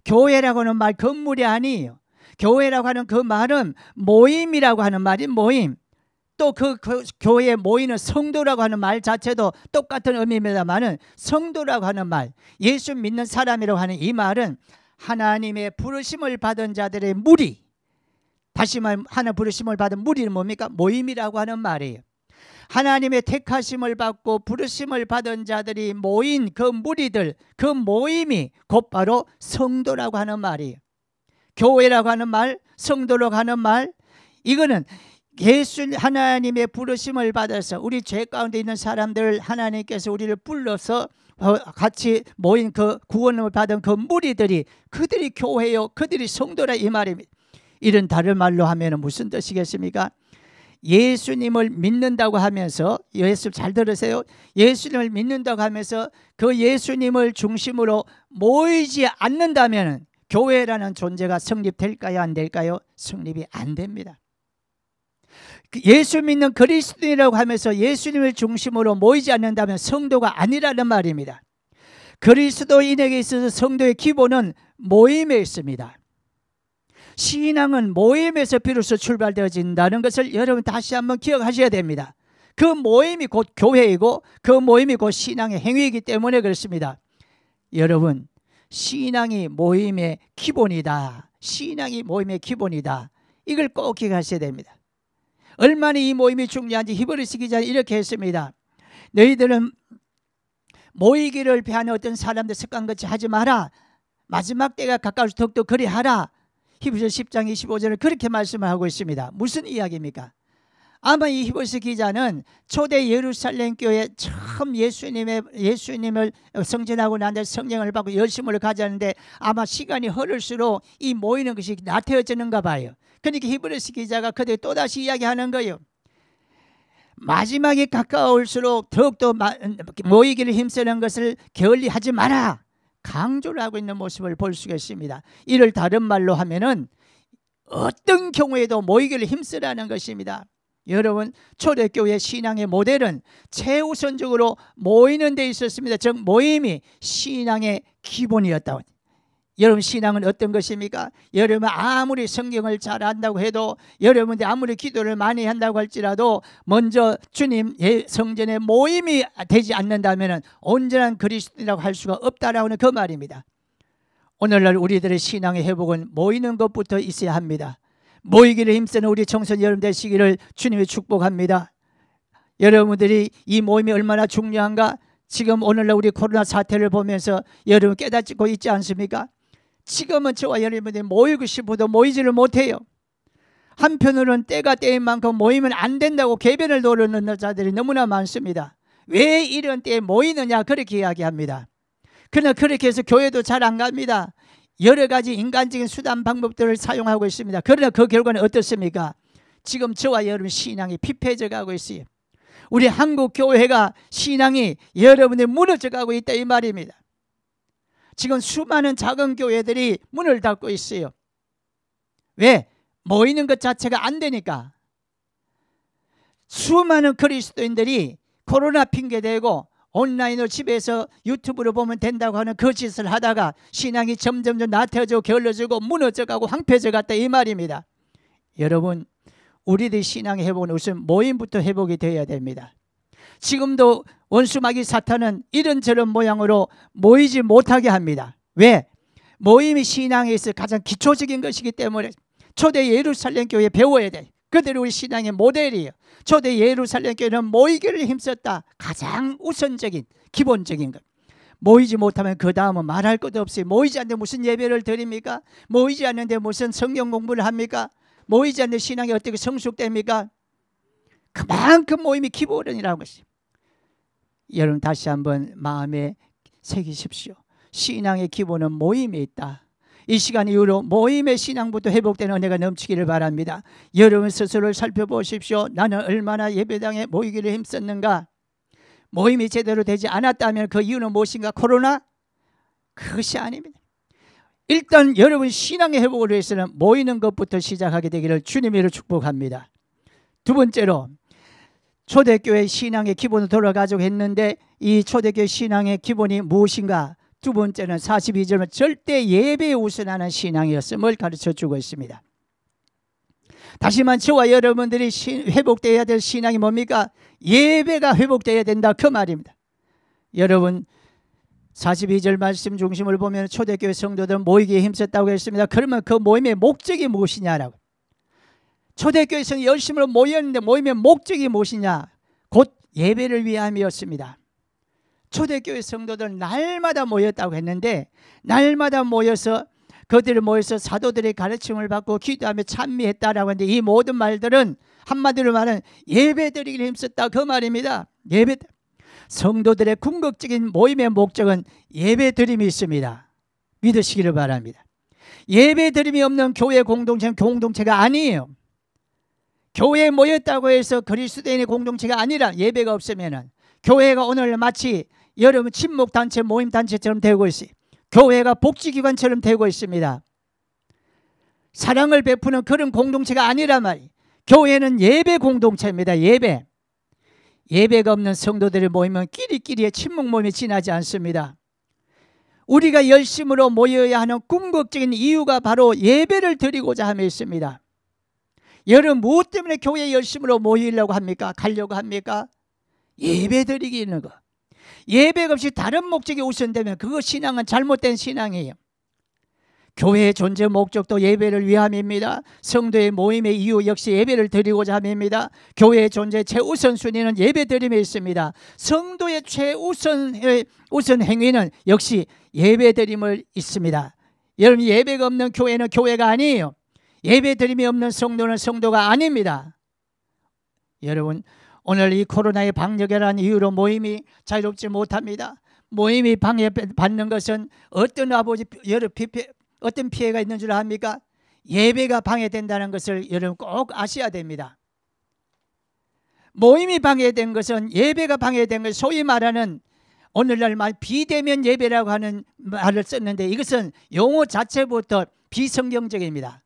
교회라고 하는 말 건물이 아니에요. 교회라고 하는 그 말은 모임이라고 하는 말이 모임. 또 그 교회에 모이는 성도라고 하는 말 자체도 똑같은 의미입니다만은 성도라고 하는 말, 예수 믿는 사람이라고 하는 이 말은 하나님의 부르심을 받은 자들의 무리, 다시 말하면 하나님의 부르심을 받은 무리는 뭡니까? 모임이라고 하는 말이에요. 하나님의 택하심을 받고 부르심을 받은 자들이 모인 그 무리들, 그 모임이 곧바로 성도라고 하는 말이에요. 교회라고 하는 말, 성도라고 하는 말, 이거는 예수 하나님의 부르심을 받아서 우리 죄 가운데 있는 사람들 하나님께서 우리를 불러서 같이 모인 그 구원을 받은 그 무리들이 그들이 교회요, 그들이 성도라 이 말입니다. 이런 다른 말로 하면 무슨 뜻이겠습니까? 예수님을 믿는다고 하면서, 예수 잘 들으세요. 예수님을 믿는다고 하면서 그 예수님을 중심으로 모이지 않는다면 교회라는 존재가 성립될까요, 안 될까요? 성립이 안 됩니다. 예수 믿는 그리스도인이라고 하면서 예수님을 중심으로 모이지 않는다면 성도가 아니라는 말입니다. 그리스도인에게 있어서 성도의 기본은 모임에 있습니다. 신앙은 모임에서 비로소 출발되어진다는 것을 여러분 다시 한번 기억하셔야 됩니다. 그 모임이 곧 교회이고 그 모임이 곧 신앙의 행위이기 때문에 그렇습니다. 여러분, 신앙이 모임의 기본이다. 신앙이 모임의 기본이다. 이걸 꼭 기억하셔야 됩니다. 얼마나 이 모임이 중요한지 히브리서 기자는 이렇게 했습니다. 너희들은 모이기를 배하는 어떤 사람들 습관같이 하지 마라. 마지막 때가 가까워서 더욱더 그리 하라. 히브리서 10장 25절을 그렇게 말씀을 하고 있습니다. 무슨 이야기입니까? 아마 이 히브리서 기자는 초대 예루살렘 교회 처음 예수님을 성전하고 난 뒤에 성령을 받고 열심을 가졌는데 아마 시간이 흐를수록 이 모이는 것이 나태해지는가 봐요. 그러니까 히브리서 기자가 그때 또다시 이야기하는 거예요. 마지막이 가까울수록 더욱더 모이기를 힘쓰는 것을 게을리하지 마라. 강조를 하고 있는 모습을 볼 수가 있습니다. 이를 다른 말로 하면은 어떤 경우에도 모이기를 힘쓰라는 것입니다. 여러분, 초대교회 신앙의 모델은 최우선적으로 모이는 데 있었습니다. 즉 모임이 신앙의 기본이었다. 여러분, 신앙은 어떤 것입니까? 여러분 아무리 성경을 잘 안다고 해도, 여러분들이 아무리 기도를 많이 한다고 할지라도 먼저 주님 성전에 모임이 되지 않는다면 온전한 그리스도인이라고 할 수가 없다라는 그 말입니다. 오늘날 우리들의 신앙의 회복은 모이는 것부터 있어야 합니다. 모이기를 힘쓰는 우리 청소년 여러분 되시기를 주님이 축복합니다. 여러분들이 이 모임이 얼마나 중요한가? 지금 오늘날 우리 코로나 사태를 보면서 여러분 깨닫고 있지 않습니까? 지금은 저와 여러분들이 모이고 싶어도 모이지를 못해요. 한편으로는 때가 때인 만큼 모이면 안 된다고 궤변을 노리는 자들이 너무나 많습니다. 왜 이런 때에 모이느냐 그렇게 이야기합니다. 그러나 그렇게 해서 교회도 잘 안 갑니다. 여러 가지 인간적인 수단 방법들을 사용하고 있습니다. 그러나 그 결과는 어떻습니까? 지금 저와 여러분 신앙이 피폐해져 가고 있어요. 우리 한국 교회가 신앙이 여러분의 무너져 가고 있다 이 말입니다. 지금 수많은 작은 교회들이 문을 닫고 있어요. 왜? 모이는 것 자체가 안 되니까. 수많은 그리스도인들이 코로나 핑계대고 온라인으로 집에서 유튜브로 보면 된다고 하는 그 짓을 하다가 신앙이 점점 나태해지고 게을러지고 무너져가고 황폐해져 갔다 이 말입니다. 여러분, 우리들의 신앙의 회복은 우선 모임부터 회복이 되어야 됩니다. 지금도 원수마귀 사탄은 이런저런 모양으로 모이지 못하게 합니다. 왜? 모임이 신앙에 있어 가장 기초적인 것이기 때문에 초대 예루살렘 교회에 배워야 돼. 그들이 우리 신앙의 모델이에요. 초대 예루살렘 교회는 모이기를 힘썼다. 가장 우선적인 기본적인 것. 모이지 못하면 그 다음은 말할 것도 없어요. 모이지 않는데 무슨 예배를 드립니까? 모이지 않는데 무슨 성경 공부를 합니까? 모이지 않는데 신앙이 어떻게 성숙됩니까? 그만큼 모임이 기본이라는 것입니다. 여러분 다시 한번 마음에 새기십시오. 신앙의 기본은 모임에 있다. 이 시간 이후로 모임의 신앙부터 회복되는 은혜가 넘치기를 바랍니다. 여러분 스스로를 살펴보십시오. 나는 얼마나 예배당에 모이기를 힘썼는가? 모임이 제대로 되지 않았다면 그 이유는 무엇인가? 코로나? 그것이 아닙니다. 일단 여러분 신앙의 회복을 위해서는 모이는 것부터 시작하게 되기를 주님으로 축복합니다. 두 번째로 초대교회 신앙의 기본으로 돌아가자고 했는데 이 초대교회 신앙의 기본이 무엇인가? 두 번째는 42절은 절대 예배에 우선하는 신앙이었음을 가르쳐주고 있습니다. 다시만 저와 여러분들이 회복되어야 될 신앙이 뭡니까? 예배가 회복되어야 된다 그 말입니다. 여러분 42절 말씀 중심을 보면 초대교회 성도들 모이기에 힘썼다고 했습니다. 그러면 그 모임의 목적이 무엇이냐라고. 초대교회 성이 열심으로 모였는데 모임의 목적이 무엇이냐? 곧 예배를 위함이었습니다. 초대교회 성도들 날마다 모였다고 했는데 날마다 모여서 그들이 모여서 사도들의 가르침을 받고 기도하며 찬미했다라고 하는데 이 모든 말들은 한마디로 말하면 예배드리기를 힘썼다 그 말입니다. 예배 성도들의 궁극적인 모임의 목적은 예배드림이 있습니다. 믿으시기를 바랍니다. 예배드림이 없는 교회 공동체는 공동체가 아니에요. 교회에 모였다고 해서 그리스도인의 공동체가 아니라 예배가 없으면 교회가 오늘 마치 여러분 친목단체 모임단체처럼 되고 있어요. 교회가 복지기관처럼 되고 있습니다. 사랑을 베푸는 그런 공동체가 아니란 말이에요. 교회는 예배 공동체입니다. 예배가 없는 성도들이 모이면 끼리끼리의 친목 모임이 지나지 않습니다. 우리가 열심으로 모여야 하는 궁극적인 이유가 바로 예배를 드리고자 함에 있습니다. 여러분 무엇 때문에 교회에 열심으로 모이려고 합니까? 가려고 합니까? 예배 드리기 있는 거. 예배가 없이 다른 목적이 우선되면 그거 신앙은 잘못된 신앙이에요. 교회의 존재 목적도 예배를 위함입니다. 성도의 모임의 이유 역시 예배를 드리고자 함입니다. 교회의 존재 최우선순위는 예배드림에 있습니다. 성도의 최우선 행위는 역시 예배드림을 있습니다. 여러분 예배가 없는 교회는 교회가 아니에요. 예배드림이 없는 성도는 성도가 아닙니다. 여러분 오늘 이 코로나의 방역이라는 이유로 모임이 자유롭지 못합니다. 모임이 방해받는 것은 어떤 피해가 있는 줄 압니까? 예배가 방해된다는 것을 여러분 꼭 아셔야 됩니다. 모임이 방해된 것은 예배가 방해된 것, 소위 말하는 오늘날 말 비대면 예배라고 하는 말을 썼는데 이것은 용어 자체부터 비성경적입니다.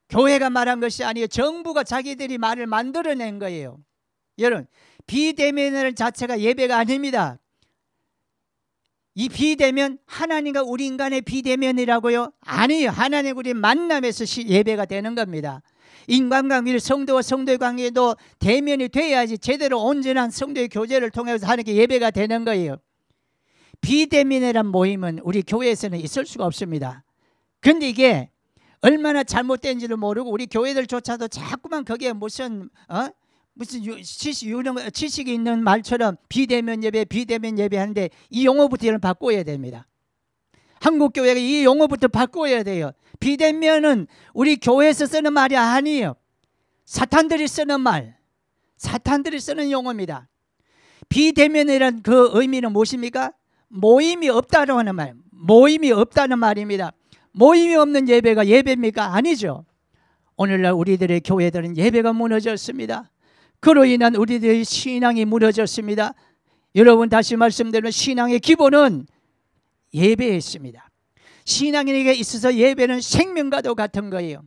교회가 말한 것이 아니에요. 정부가 자기들이 말을 만들어낸 거예요. 여러분 비대면 자체가 예배가 아닙니다. 이 비대면 하나님과 우리 인간의 비대면이라고요? 아니에요. 하나님과 우리 만남에서 예배가 되는 겁니다. 인간관계 성도와 성도의 관계도 대면이 돼야지 제대로 온전한 성도의 교제를 통해서 하는 게 예배가 되는 거예요. 비대면이란 모임은 우리 교회에서는 있을 수가 없습니다. 그런데 이게 얼마나 잘못된지를 모르고 우리 교회들조차도 자꾸만 거기에 무슨 지식이 있는 말처럼 비대면 예배 하는데 이 용어부터 바꿔야 됩니다. 한국 교회가 이 용어부터 바꿔야 돼요. 비대면은 우리 교회에서 쓰는 말이 아니에요. 사탄들이 쓰는 말, 사탄들이 쓰는 용어입니다. 비대면이란 그 의미는 무엇입니까? 모임이 없다고 하는 말, 모임이 없다는 말입니다. 모임이 없는 예배가 예배입니까? 아니죠. 오늘날 우리들의 교회들은 예배가 무너졌습니다. 그로 인한 우리들의 신앙이 무너졌습니다. 여러분 다시 말씀드리면 신앙의 기본은 예배에 있습니다. 신앙인에게 있어서 예배는 생명과도 같은 거예요.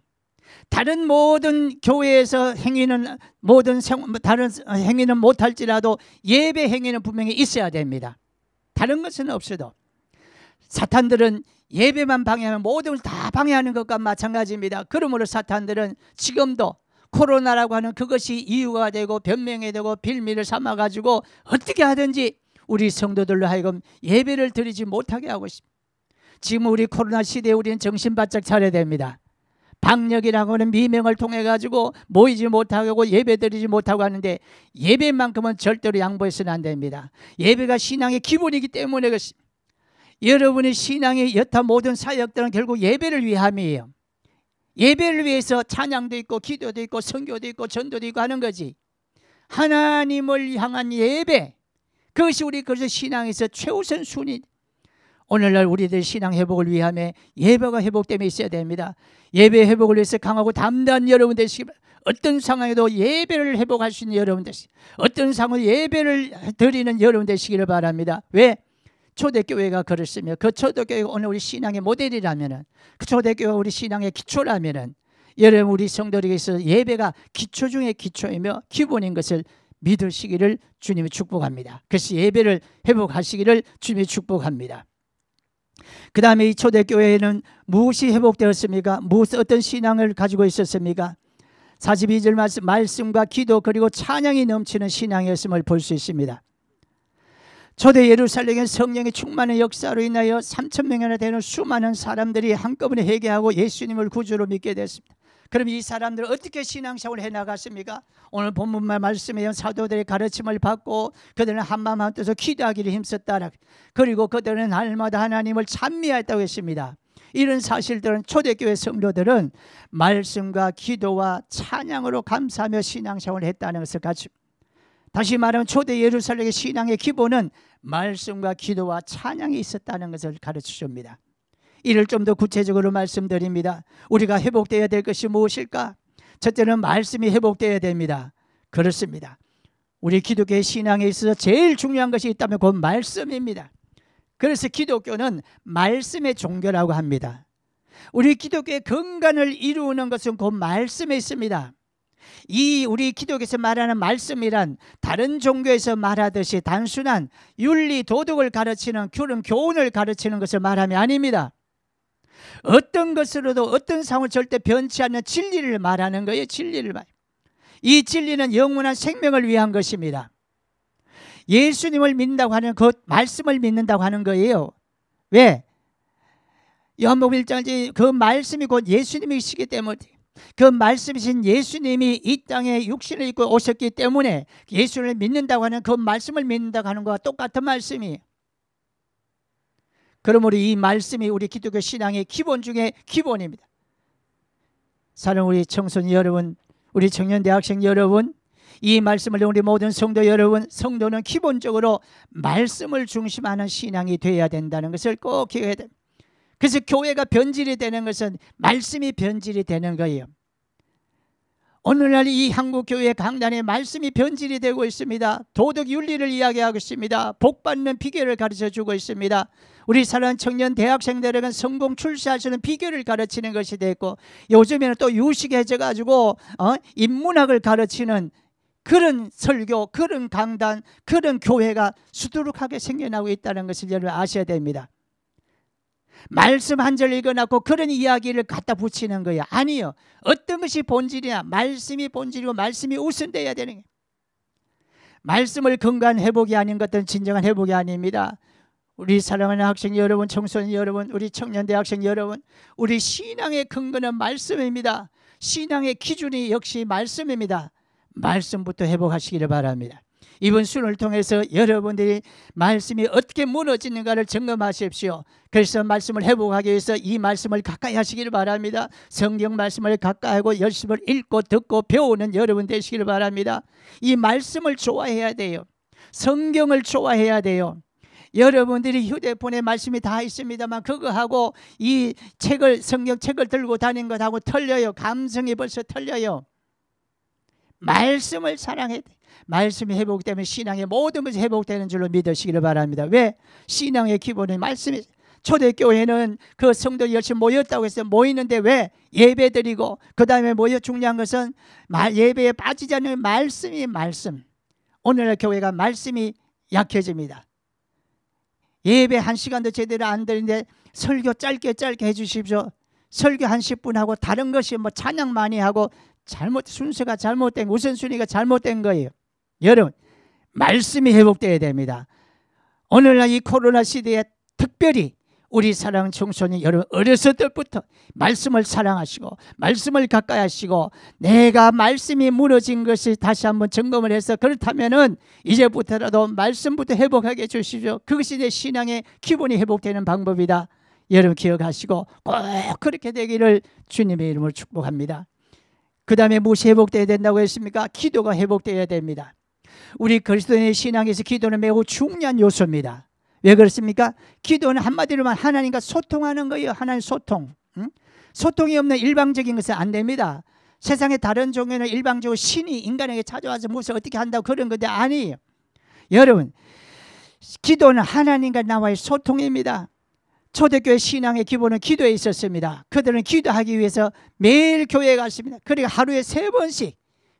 다른 모든 교회에서 행위는 다른 행위는 못할지라도 예배 행위는 분명히 있어야 됩니다. 다른 것은 없어도 사탄들은 예배만 방해하면 모든 걸 다 방해하는 것과 마찬가지입니다. 그러므로 사탄들은 지금도 코로나라고 하는 그것이 이유가 되고 변명이 되고 빌미를 삼아가지고 어떻게 하든지 우리 성도들로 하여금 예배를 드리지 못하게 하고 있습니다. 지금 우리 코로나 시대에 우리는 정신 바짝 차려야 됩니다. 방역이라고 하는 미명을 통해 가지고 모이지 못하고 예배 드리지 못하고 하는데 예배만큼은 절대로 양보해서는 안 됩니다. 예배가 신앙의 기본이기 때문에 여러분의 신앙의 여타 모든 사역들은 결국 예배를 위함이에요. 예배를 위해서 찬양도 있고 기도도 있고 선교도 있고 전도도 있고 하는 거지. 하나님을 향한 예배, 그것이 우리 그래서 신앙에서 최우선 순위. 오늘날 우리들 신앙 회복을 위함에 예배가 회복됨에 있어야 됩니다. 예배 회복을 위해서 강하고 담대한 여러분 되시기 바랍니다. 어떤 상황에도 예배를 회복할 수 있는 여러분 되시기 바랍니다. 어떤 상황에 예배를 드리는 여러분 되시기를 바랍니다. 왜? 초대교회가 그렇으며 그 초대교회가 오늘 우리 신앙의 모델이라면, 그 초대교회가 우리 신앙의 기초라면, 여러분 우리 성도들에게 있어서 예배가 기초 중에 기초이며 기본인 것을 믿으시기를 주님이 축복합니다. 그래서 예배를 회복하시기를 주님이 축복합니다. 그 다음에 이 초대교회에는 무엇이 회복되었습니까? 어떤 신앙을 가지고 있었습니까? 42절 말씀과 기도 그리고 찬양이 넘치는 신앙이었음을 볼 수 있습니다. 초대 예루살렘의 성령의 충만한 역사로 인하여 3,000명이나 되는 수많은 사람들이 한꺼번에 회개하고 예수님을 구주로 믿게 됐습니다. 그럼 이 사람들은 어떻게 신앙생활을 해나갔습니까? 오늘 본문만 말씀에 사도들의 가르침을 받고 그들은 한마음 한뜻으로 기도하기를 힘썼다. 그리고 그들은 날마다 하나님을 찬미했다고 했습니다. 이런 사실들은 초대교회 성도들은 말씀과 기도와 찬양으로 감사하며 신앙생활을 했다는 것을 가르칩니다. 다시 말하면 초대 예루살렘의 신앙의 기본은 말씀과 기도와 찬양이 있었다는 것을 가르치십니다. 이를 좀 더 구체적으로 말씀드립니다. 우리가 회복되어야 될 것이 무엇일까? 첫째는 말씀이 회복되어야 됩니다. 그렇습니다. 우리 기독교의 신앙에 있어서 제일 중요한 것이 있다면 그건 말씀입니다. 그래서 기독교는 말씀의 종교라고 합니다. 우리 기독교의 근간을 이루는 것은 그 말씀에 있습니다. 이 우리 기독교에서 말하는 말씀이란 다른 종교에서 말하듯이 단순한 윤리 도덕을 가르치는 그런 교훈을 가르치는 것을 말함이 아닙니다. 어떤 것으로도 어떤 상황을 절대 변치 않는 진리를 말하는 거예요. 진리를 말. 이 진리는 영원한 생명을 위한 것입니다. 예수님을 믿는다고 하는 그 말씀을 믿는다고 하는 거예요. 왜? 요한복음 1장에 그 말씀이 곧 예수님이시기 때문에, 그 말씀이신 예수님이 이 땅에 육신을 입고 오셨기 때문에 예수를 믿는다고 하는 그 말씀을 믿는다고 하는 것과 똑같은 말씀이에요. 그러므로 이 말씀이 우리 기독교 신앙의 기본 중에 기본입니다. 사랑하는 우리 청소년 여러분, 우리 청년 대학생 여러분, 이 말씀을 우리 모든 성도 여러분, 성도는 기본적으로 말씀을 중심하는 신앙이 되어야 된다는 것을 꼭 기억해야 됩니다. 그래서 교회가 변질이 되는 것은 말씀이 변질이 되는 거예요. 오늘날 이 한국교회 강단에 말씀이 변질이 되고 있습니다. 도덕 윤리를 이야기하고 있습니다. 복받는 비결을 가르쳐주고 있습니다. 우리 사랑하는 청년 대학생들에게 성공 출세하시는 비결을 가르치는 것이 됐고, 요즘에는 또 유식해져가지고 인문학을 가르치는 그런 설교, 그런 강단, 그런 교회가 수두룩하게 생겨나고 있다는 것을 여러분 아셔야 됩니다. 말씀 한 절 읽어놨고 그런 이야기를 갖다 붙이는 거예요. 아니요. 어떤 것이 본질이냐? 말씀이 본질이고 말씀이 우선돼야 되는 거예요. 말씀을 근간 회복이 아닌 것은 진정한 회복이 아닙니다. 우리 사랑하는 학생 여러분, 청소년 여러분, 우리 청년 대학생 여러분, 우리 신앙의 근거는 말씀입니다. 신앙의 기준이 역시 말씀입니다. 말씀부터 회복하시기를 바랍니다. 이번 수를 통해서 여러분들이 말씀이 어떻게 무너지는가를 점검하십시오. 그래서 말씀을 회복하기 위해서 이 말씀을 가까이 하시기를 바랍니다. 성경 말씀을 가까이 하고 열심히 읽고 듣고 배우는 여러분 되시기를 바랍니다. 이 말씀을 좋아해야 돼요. 성경을 좋아해야 돼요. 여러분들이 휴대폰에 말씀이 다 있습니다만 그거하고 이 책을, 성경책을 들고 다니는 것하고 틀려요. 감성이 벌써 틀려요. 말씀을 사랑해야 돼. 말씀이 회복되면 신앙의 모든 것이 회복되는 줄로 믿으시기를 바랍니다. 왜? 신앙의 기본은 말씀이. 초대교회는 그 성도 열심히 모였다고 해서 모이는데 왜? 예배드리고 그 다음에 모여 중요한 것은 예배에 빠지지 않는 말씀이 말씀. 오늘날 교회가 말씀이 약해집니다. 예배 1시간도 제대로 안 드리는데 설교 짧게 해주십시오. 설교 한 10분 하고 다른 것이 뭐 찬양 많이 하고 순서가 잘못된, 우선순위가 잘못된 거예요. 여러분, 말씀이 회복되어야 됩니다. 오늘날 이 코로나 시대에 특별히 우리 사랑하는 청소년 여러분, 어렸을 때부터 말씀을 사랑하시고 말씀을 가까이 하시고 내가 말씀이 무너진 것이 다시 한번 점검을 해서 그렇다면은 이제부터라도 말씀부터 회복하게 해주십시오. 그것이 내 신앙의 기본이 회복되는 방법이다. 여러분 기억하시고 꼭 그렇게 되기를 주님의 이름으로 축복합니다. 그 다음에 무엇이 회복되어야 된다고 했습니까? 기도가 회복되어야 됩니다. 우리 그리스도인의 신앙에서 기도는 매우 중요한 요소입니다. 왜 그렇습니까? 기도는 한마디로만 하나님과 소통하는 거예요. 하나님 소통. 소통이 없는 일방적인 것은 안 됩니다. 세상의 다른 종교는 일방적으로 신이 인간에게 찾아와서 무엇을 어떻게 한다고 그런 건데 아니에요. 여러분, 기도는 하나님과 나와의 소통입니다. 초대교회 신앙의 기본은 기도에 있었습니다. 그들은 기도하기 위해서 매일 교회에 갔습니다. 그러니까 하루에 3번씩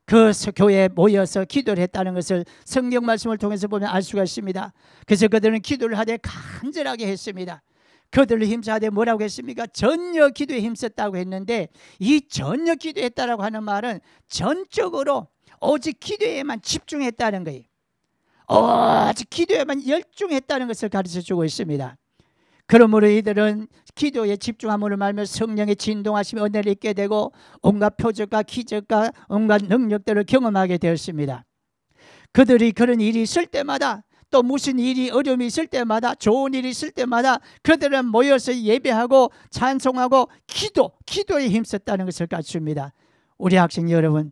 그 교회에 모여서 기도를 했다는 것을 성경 말씀을 통해서 보면 알 수가 있습니다. 그래서 그들은 기도를 하되 간절하게 했습니다. 그들을 힘써하되 뭐라고 했습니까? 전혀 기도에 힘썼다고 했는데 이 전혀 기도했다라고 하는 말은 전적으로 오직 기도에만 집중했다는 거예요. 오직 기도에만 열중했다는 것을 가르쳐주고 있습니다. 그러므로 이들은 기도에 집중함으로 말며 성령의 진동하심에 은혜를 잊게 되고 온갖 표적과 기적과 온갖 능력들을 경험하게 되었습니다. 그들이 그런 일이 있을 때마다 또 무슨 일이 어려움이 있을 때마다 좋은 일이 있을 때마다 그들은 모여서 예배하고 찬송하고 기도에 힘썼다는 것을 갖춥니다. 우리 학생 여러분,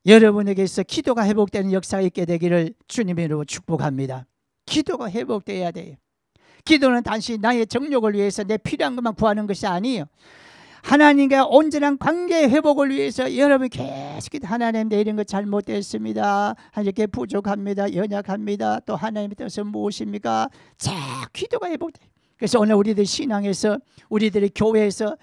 여러분에게서 기도가 회복되는 역사가 있게 되기를 주님의 이름으로 축복합니다. 기도가 회복되어야 돼요. 기도는 단지 나의 정욕을 위해서 내 필요한 것만 구하는 것이 아니에요. 하나님과 온전한 관계의 회복을 위해서 여러분이 계속 하나님 내 이런 거 잘못됐습니다. 이렇게 부족합니다. 연약합니다. 또 하나님의 뜻은 무엇입니까? 자, 기도가 회복돼요. 그래서 오늘 우리들 신앙에서 우리들의 교회에서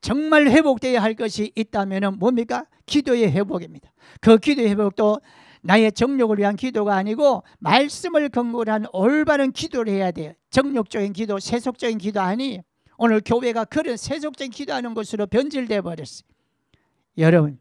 정말 회복되어야 할 것이 있다면 뭡니까? 기도의 회복입니다. 그 기도의 회복도 나의 정욕을 위한 기도가 아니고 말씀을 근거로 한 올바른 기도를 해야 돼요. 정욕적인 기도, 세속적인 기도 아니에요. 오늘 교회가 그런 세속적인 기도하는 것으로 변질되어 버렸어요. 여러분,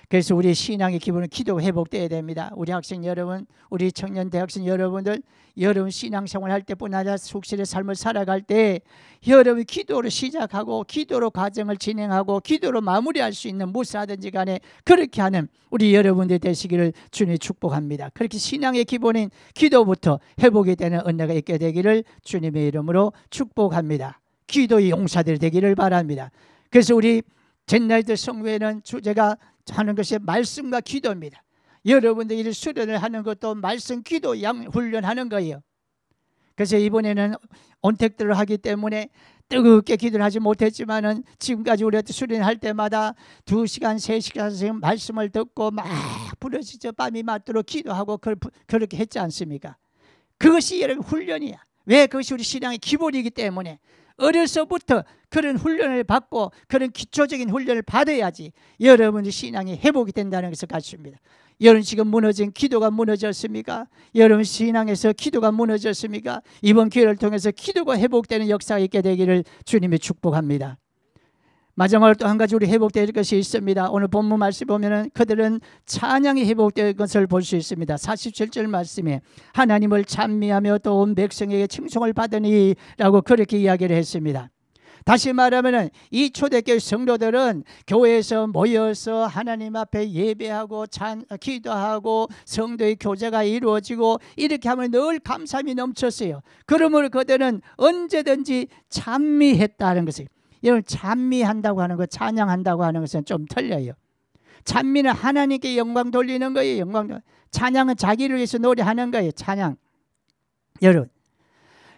그래서 우리 신앙의 기본은 기도가 회복되어야 됩니다. 우리 학생 여러분, 우리 청년 대학생 여러분들, 여러분 신앙생활 할 때뿐 아니라 숙실의 삶을 살아갈 때 여러분 기도로 시작하고 기도로 과정을 진행하고 기도로 마무리할 수 있는 무엇을 하든지 간에 그렇게 하는 우리 여러분들 되시기를 주님이 축복합니다. 그렇게 신앙의 기본인 기도부터 회복이 되는 은혜가 있게 되기를 주님의 이름으로 축복합니다. 기도의 용사들이 되기를 바랍니다. 그래서 우리 젠나이트 성회는 주제가 하는 것이 말씀과 기도입니다. 여러분들이 수련을 하는 것도 말씀 기도 훈련하는 거예요. 그래서 이번에는 온택들을 하기 때문에 뜨겁게 기도를 하지 못했지만은 지금까지 우리가 수련할 때마다 2시간, 3시간씩 말씀을 듣고 막 부르짖어 밤이 맞도록 기도하고 그렇게 했지 않습니까? 그것이 여러분 훈련이야. 왜? 그것이 우리 신앙의 기본이기 때문에 어려서부터 그런 훈련을 받고 그런 기초적인 훈련을 받아야지 여러분의 신앙이 회복이 된다는 것을 갖춥니다. 여러분 지금 무너진 기도가 무너졌습니까? 여러분 신앙에서 기도가 무너졌습니까? 이번 기회를 통해서 기도가 회복되는 역사가 있게 되기를 주님이 축복합니다. 마지막으로 또 한 가지 우리 회복될 것이 있습니다. 오늘 본문 말씀 보면은 그들은 찬양이 회복될 것을 볼 수 있습니다. 47절 말씀에 하나님을 찬미하며 또 온 백성에게 칭송을 받으니 라고 그렇게 이야기를 했습니다. 다시 말하면 이 초대교회 성도들은 교회에서 모여서 하나님 앞에 예배하고 기도하고 성도의 교제가 이루어지고 이렇게 하면 늘 감사함이 넘쳤어요. 그러므로 그들은 언제든지 찬미했다는 것이에요. 여러분 찬미한다고 하는 것, 찬양한다고 하는 것은 좀 틀려요. 찬미는 하나님께 영광 돌리는 거예요. 찬양은 자기를 위해서 노래하는 거예요. 찬양. 여러분,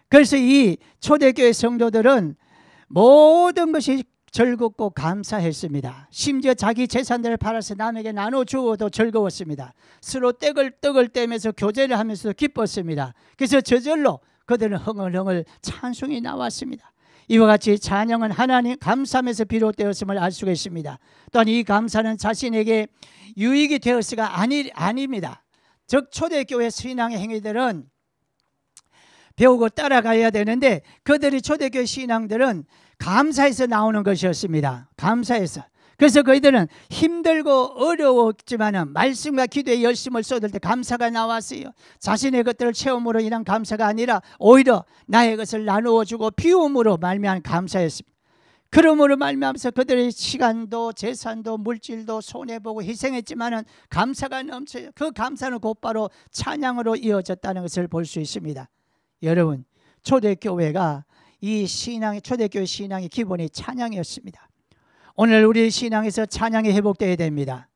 그래서 이 초대교회 성도들은 모든 것이 즐겁고 감사했습니다. 심지어 자기 재산들을 팔아서 남에게 나눠주어도 즐거웠습니다. 서로 떡을 떼면서 교제를 하면서 기뻤습니다. 그래서 저절로 그들은 흥얼흥얼 찬송이 나왔습니다. 이와 같이 찬양은 하나님 감사함에서 비롯되었음을 알 수가 있습니다. 또한 이 감사는 자신에게 유익이 되었으가 아닙니다. 즉 초대교회 신앙의 행위들은 배우고 따라가야 되는데 그들이 초대교회 신앙들은 감사해서 나오는 것이었습니다. 감사해서. 그래서 그들은 힘들고 어려웠지만 말씀과 기도에 열심을 쏟을 때 감사가 나왔어요. 자신의 것들을 체험으로 인한 감사가 아니라 오히려 나의 것을 나누어 주고 비움으로 말미암은 감사였습니다. 그러므로 말미암아서 그들의 시간도 재산도 물질도 손해보고 희생했지만 감사가 넘쳐요. 그 감사는 곧바로 찬양으로 이어졌다는 것을 볼 수 있습니다. 여러분, 초대교회가 이 신앙의 초대교회 신앙의 기본이 찬양이었습니다. 오늘 우리 신앙에서 찬양이 회복되어야 됩니다.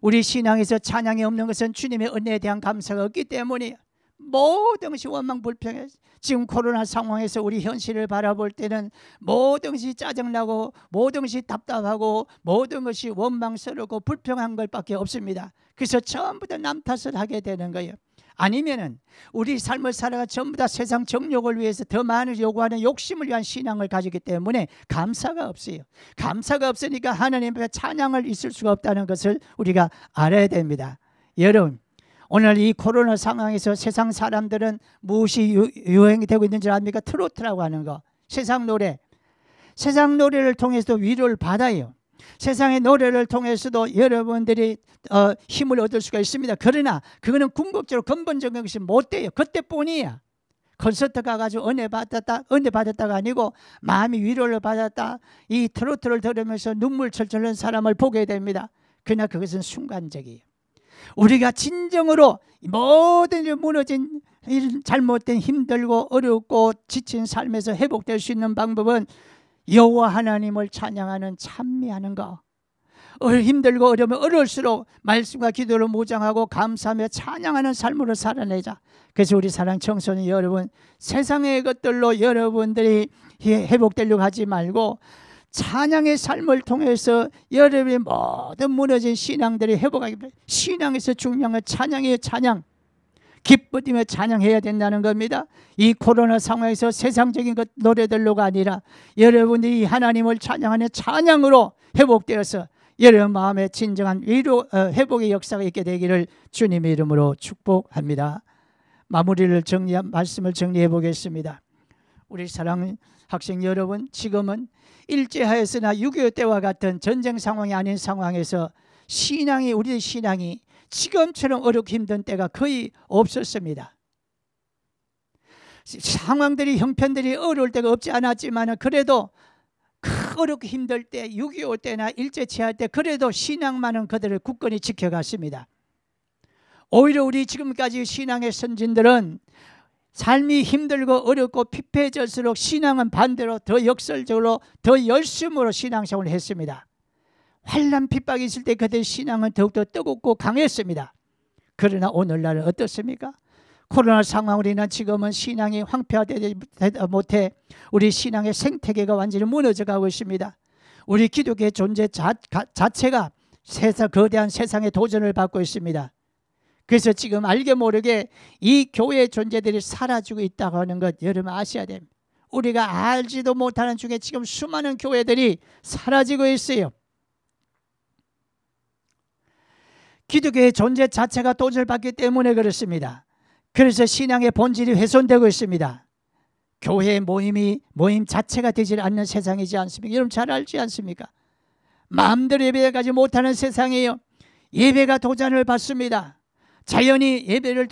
우리 신앙에서 찬양이 없는 것은 주님의 은혜에 대한 감사가 없기 때문이에요. 모든 것이 원망불평해. 지금 코로나 상황에서 우리 현실을 바라볼 때는 모든 것이 짜증나고 모든 것이 답답하고 모든 것이 원망스럽고 불평한 것밖에 없습니다. 그래서 전부 다 남 탓을 하게 되는 거예요. 아니면은 우리 삶을 살아가 전부 다 세상 정욕을 위해서 더 많은 요구하는 욕심을 위한 신앙을 가지기 때문에 감사가 없어요. 감사가 없으니까 하나님 앞에 찬양을 있을 수가 없다는 것을 우리가 알아야 됩니다. 여러분, 오늘 이 코로나 상황에서 세상 사람들은 무엇이 유행이 되고 있는지 압니까? 트로트라고 하는 거, 세상 노래를 통해서도 위로를 받아요. 세상의 노래를 통해서도 여러분들이 힘을 얻을 수가 있습니다. 그러나 그거는 궁극적으로 근본적인 것이 못 돼요. 그때뿐이야. 콘서트 가가지고 은혜 받았다가 아니고 마음이 위로를 받았다. 이 트로트를 들으면서 눈물 철철 흘리는 사람을 보게 됩니다. 그러나 그것은 순간적이에요. 우리가 진정으로 모든 무너진 잘못된 힘들고 어렵고 지친 삶에서 회복될 수 있는 방법은 여호와 하나님을 찬양하는 찬미하는 거. 힘들고 어려우면 어려울수록 말씀과 기도로 무장하고 감사하며 찬양하는 삶으로 살아내자. 그래서 우리 사랑 청소년 여러분, 세상의 것들로 여러분들이 회복되려고 하지 말고 찬양의 삶을 통해서 여러분의 모든 무너진 신앙들이 회복하기 위해 신앙에서 중요한 건 찬양이에요. 찬양. 기쁘며 찬양해야 된다는 겁니다. 이 코로나 상황에서 세상적인 것 노래들로가 아니라 여러분들이 하나님을 찬양하는 찬양으로 회복되어서 여러분 마음에 진정한 위로 회복의 역사가 있게 되기를 주님의 이름으로 축복합니다. 마무리를 말씀을 정리해 보겠습니다. 우리 사랑하는 학생 여러분, 지금은 일제하였으나 6.25 때와 같은 전쟁 상황이 아닌 상황에서 우리의 신앙이 지금처럼 어렵고 힘든 때가 거의 없었습니다. 상황들이 형편들이 어려울 때가 없지 않았지만 그래도 어렵고 힘들 때 6.25 때나 일제치할 때 그래도 신앙만은 그들을 굳건히 지켜갔습니다. 오히려 우리 지금까지 신앙의 선진들은 삶이 힘들고 어렵고 피폐해질수록 신앙은 반대로 더 역설적으로 더 열심으로 신앙생활을 했습니다. 환난 핍박이 있을 때 그들의 신앙은 더욱더 뜨겁고 강했습니다. 그러나 오늘날은 어떻습니까? 코로나 상황으로 인한 지금은 신앙이 황폐화되지 못해 우리 신앙의 생태계가 완전히 무너져가고 있습니다. 우리 기독교의 존재 자체가 거대한 세상의 도전을 받고 있습니다. 그래서 지금 알게 모르게 이 교회의 존재들이 사라지고 있다고 하는 것 여러분 아셔야 됩니다. 우리가 알지도 못하는 중에 지금 수많은 교회들이 사라지고 있어요. 기독교의 존재 자체가 도전을 받기 때문에 그렇습니다. 그래서 신앙의 본질이 훼손되고 있습니다. 교회 모임 자체가 되지 않는 세상이지 않습니까? 여러분 잘 알지 않습니까? 마음대로 예배하지 못하는 세상이에요. 예배가 도전을 받습니다. 자연히 예배를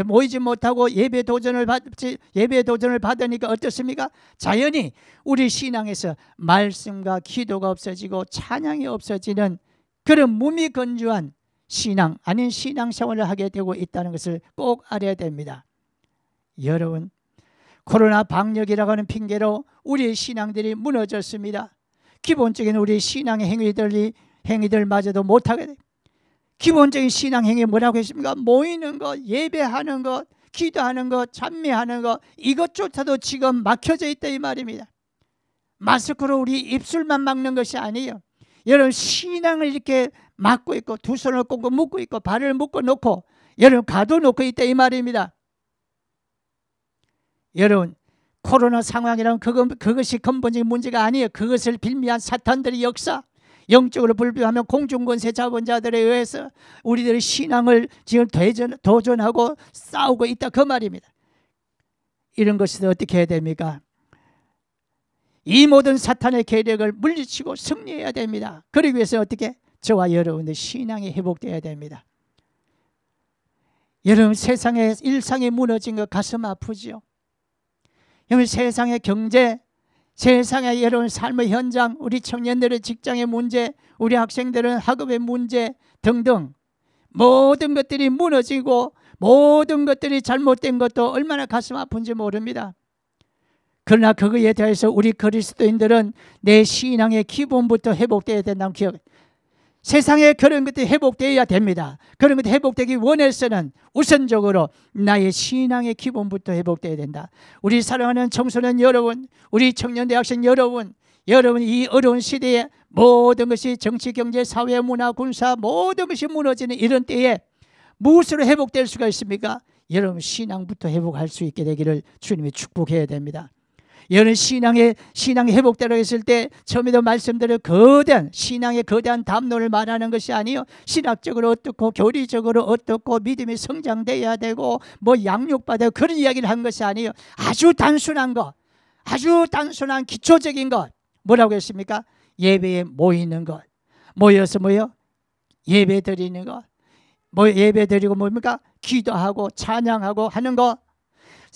모이지 못하고 예배 도전을 받으니까 어떻습니까? 자연히 우리 신앙에서 말씀과 기도가 없어지고 찬양이 없어지는 그런 무미건조한 신앙 아닌 신앙생활을 하게 되고 있다는 것을 꼭 알아야 됩니다. 여러분, 코로나 방역이라고 하는 핑계로 우리의 신앙들이 무너졌습니다. 기본적인 우리 신앙의 행위들마저도 못하게 됩니다. 기본적인 신앙 행위 뭐라고 했습니까? 모이는 것, 예배하는 것, 기도하는 것, 찬미하는 것, 이것조차도 지금 막혀져 있다 이 말입니다. 마스크로 우리 입술만 막는 것이 아니에요. 여러분 신앙을 이렇게 막고 있고 두 손을 꽁꽁 묶고 있고 발을 묶어 놓고 여러분 가둬놓고 있다 이 말입니다. 여러분 코로나 상황이란 그것이 근본적인 문제가 아니에요. 그것을 빌미한 사탄들의 역사, 영적으로 불비하면 공중권세 자본자들에 의해서 우리들의 신앙을 지금 도전하고 싸우고 있다 그 말입니다. 이런 것을 어떻게 해야 됩니까? 이 모든 사탄의 계략을 물리치고 승리해야 됩니다. 그러기 위해서 어떻게? 저와 여러분의 신앙이 회복되어야 됩니다. 여러분, 세상의 일상이 무너진 거 가슴 아프죠? 여러분, 세상의 경제, 세상의 여러분 삶의 현장, 우리 청년들의 직장의 문제, 우리 학생들은 학업의 문제 등등 모든 것들이 무너지고 모든 것들이 잘못된 것도 얼마나 가슴 아픈지 모릅니다. 그러나 그거에 대해서 우리 그리스도인들은 내 신앙의 기본부터 회복되어야 된다는 기억. 세상에 그런 것들이 회복되어야 됩니다. 그런 것들이 회복되기 원해서는 우선적으로 나의 신앙의 기본부터 회복되어야 된다. 우리 사랑하는 청소년 여러분, 우리 청년 대학생 여러분, 이 어려운 시대에 모든 것이 정치, 경제, 사회, 문화, 군사 모든 것이 무너지는 이런 때에 무엇으로 회복될 수가 있습니까? 여러분, 신앙부터 회복할 수 있게 되기를 주님이 축복해야 됩니다. 여러분, 신앙이 회복되라고 했을 때 처음에도 말씀드린 거대한 신앙의 거대한 담론을 말하는 것이 아니요, 신학적으로 어떻고 교리적으로 어떻고 믿음이 성장돼야 되고 뭐 양육받아야 그런 이야기를 한 것이 아니요, 아주 단순한 것, 아주 단순한 기초적인 것. 뭐라고 했습니까? 예배에 모이는 것, 모여서 예배 드리는 것, 예배 드리고 뭡니까? 기도하고 찬양하고 하는 것.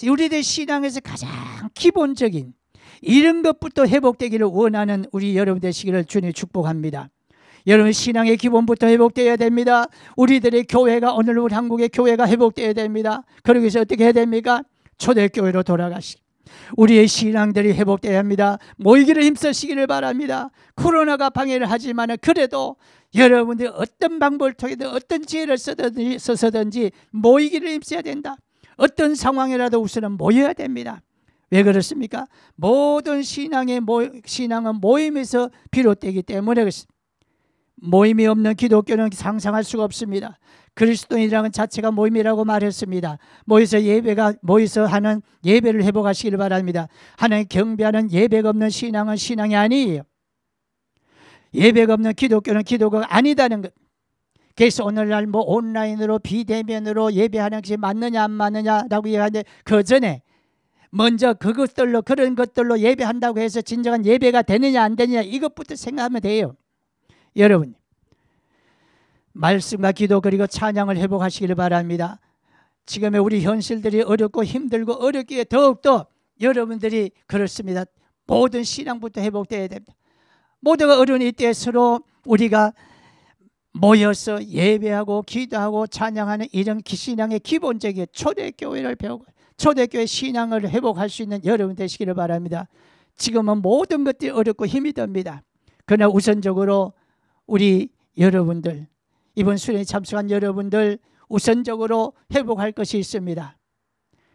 우리들 신앙에서 가장 기본적인 이런 것부터 회복되기를 원하는 우리 여러분 되시기를 주님 축복합니다. 여러분, 신앙의 기본부터 회복되어야 됩니다. 우리들의 교회가, 오늘 우리 한국의 교회가 회복되어야 됩니다. 그러기 위해서 어떻게 해야 됩니까? 초대교회로 돌아가시기, 우리의 신앙들이 회복되어야 합니다. 모이기를 힘쓰시기를 바랍니다. 코로나가 방해를 하지만 그래도 여러분들이 어떤 방법을 통해서 어떤 지혜를 써서든지 모이기를 힘써야 된다. 어떤 상황이라도 우선은 모여야 됩니다. 왜 그렇습니까? 모든 신앙은 모임에서 비롯되기 때문에 그렇습니다. 모임이 없는 기독교는 상상할 수가 없습니다. 그리스도인이라는 자체가 모임이라고 말했습니다. 모여서 하는 예배를 회복하시기를 바랍니다. 하나님 경배하는 예배가 없는 신앙은 신앙이 아니에요. 예배가 없는 기독교는 기독교가 아니다는 것. 그래서 오늘날 온라인으로 비대면으로 예배하는 것이 맞느냐 안 맞느냐라고 얘기하는데, 그 전에 먼저 그런 것들로 예배한다고 해서 진정한 예배가 되느냐 안 되느냐 이것부터 생각하면 돼요. 여러분, 말씀과 기도 그리고 찬양을 회복하시기를 바랍니다. 지금의 우리 현실들이 어렵고 힘들고 어렵기에 더욱더 여러분들이 그렇습니다. 모든 신앙부터 회복되어야 됩니다. 모두가 어려운 이때 서로 우리가 모여서 예배하고 기도하고 찬양하는 이런 신앙의 기본적인 초대교회를 배우고 초대교회 신앙을 회복할 수 있는 여러분 되시기를 바랍니다. 지금은 모든 것들이 어렵고 힘이 듭니다. 그러나 우선적으로 우리 여러분들, 이번 수련회 참석한 여러분들 우선적으로 회복할 것이 있습니다.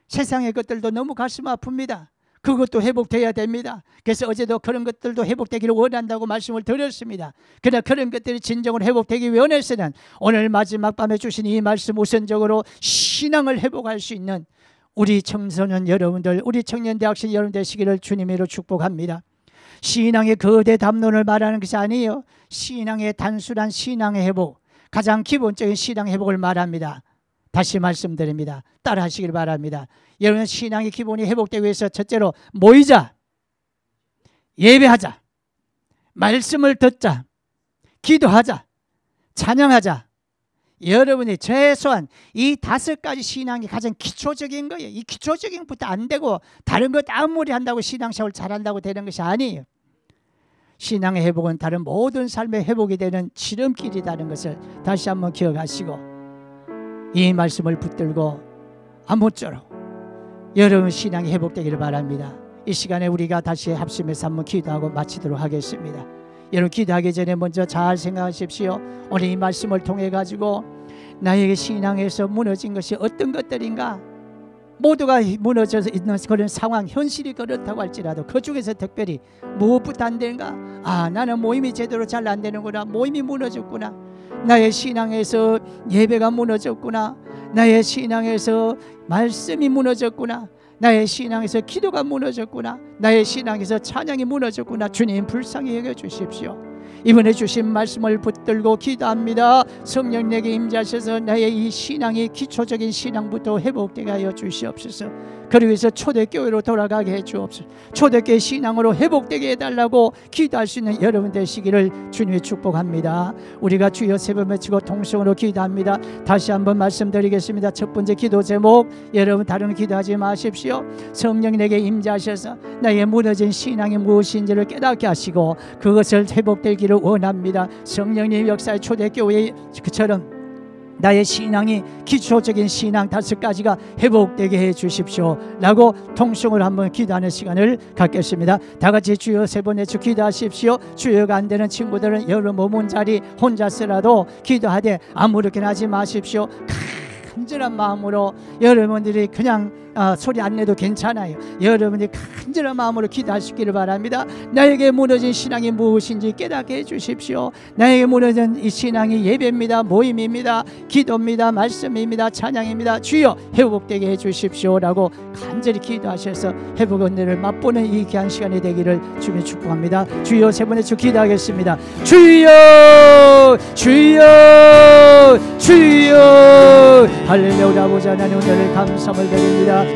세상의 것들도 너무 가슴 아픕니다. 그것도 회복돼야 됩니다. 그래서 어제도 그런 것들도 회복되기를 원한다고 말씀을 드렸습니다. 그러나 그런 것들이 진정으로 회복되기 위해서는 오늘 마지막 밤에 주신 이 말씀 우선적으로 신앙을 회복할 수 있는 우리 청소년 여러분들, 우리 청년 대학생 여러분 되시기를 주님으로 축복합니다. 신앙의 거대 담론을 말하는 것이 아니에요. 신앙의 단순한 신앙의 회복, 가장 기본적인 신앙 회복을 말합니다. 다시 말씀드립니다. 따라 하시길 바랍니다. 여러분, 신앙의 기본이 회복되기 위해서 첫째로 모이자, 예배하자, 말씀을 듣자, 기도하자, 찬양하자. 여러분이 최소한 이 5가지 신앙이 가장 기초적인 거예요. 이 기초적인 것부터 안 되고 다른 것 아무리 한다고 신앙생활 잘한다고 되는 것이 아니에요. 신앙의 회복은 다른 모든 삶의 회복이 되는 지름길이라는 것을 다시 한번 기억하시고 이 말씀을 붙들고 아무쪼록 여러분 신앙이 회복되기를 바랍니다. 이 시간에 우리가 다시 합심해서 한번 기도하고 마치도록 하겠습니다. 여러분, 기도하기 전에 먼저 잘 생각하십시오. 오늘 이 말씀을 통해 가지고 나에게 신앙에서 무너진 것이 어떤 것들인가? 모두가 무너져서 있는 그런 상황, 현실이 그렇다고 할지라도 그 중에서 특별히 무엇부터 안 되는가? 나는 모임이 제대로 잘 안 되는구나. 모임이 무너졌구나. 나의 신앙에서 예배가 무너졌구나. 나의 신앙에서 말씀이 무너졌구나. 나의 신앙에서 기도가 무너졌구나. 나의 신앙에서 찬양이 무너졌구나. 주님 불쌍히 여겨주십시오. 이번에 주신 말씀을 붙들고 기도합니다. 성령 내게 임재하셔서 나의 이 신앙이 기초적인 신앙부터 회복되게 하여 주시옵소서. 그러기 위해서 초대교회로 돌아가게 해 주옵소서. 초대교회 신앙으로 회복되게 해달라고 기도할 수 있는 여러분 되시기를 주님의 축복합니다. 우리가 주여 세 번 외치고 통성으로 기도합니다. 다시 한번 말씀드리겠습니다. 첫 번째 기도 제목, 여러분 다른 기도하지 마십시오. 성령 내게 임재하셔서 나의 무너진 신앙이 무엇인지를 깨닫게 하시고 그것을 회복되기를 원합니다. 성령님 역사의 초대교회처럼 나의 신앙이 기초적인 신앙 5가지가 회복되게 해 주십시오 라고 통성을 한번 기도하는 시간을 갖겠습니다. 다 같이 주여 세 번 외쳐 기도하십시오. 주여가 안 되는 친구들은 여러 머문 자리 혼자서라도 기도하되 아무렇게나 하지 마십시오. 간절한 마음으로 여러분들이 그냥 소리 안 내도 괜찮아요. 여러분들이 간절한 마음으로 기도하시기를 바랍니다. 나에게 무너진 신앙이 무엇인지 깨닫게 해주십시오. 나에게 무너진 이 신앙이 예배입니다, 모임입니다, 기도입니다, 말씀입니다, 찬양입니다. 주여 회복되게 해주십시오 라고 간절히 기도하셔서 회복 은혜를 맛보는 이 귀한 시간이 되기를 주님 축복합니다. 주여 세 번에 기도하겠습니다. 주여 주여 주여 할렐루야. 우리 아버지 하나님 은혜를 감사함을 드립니다.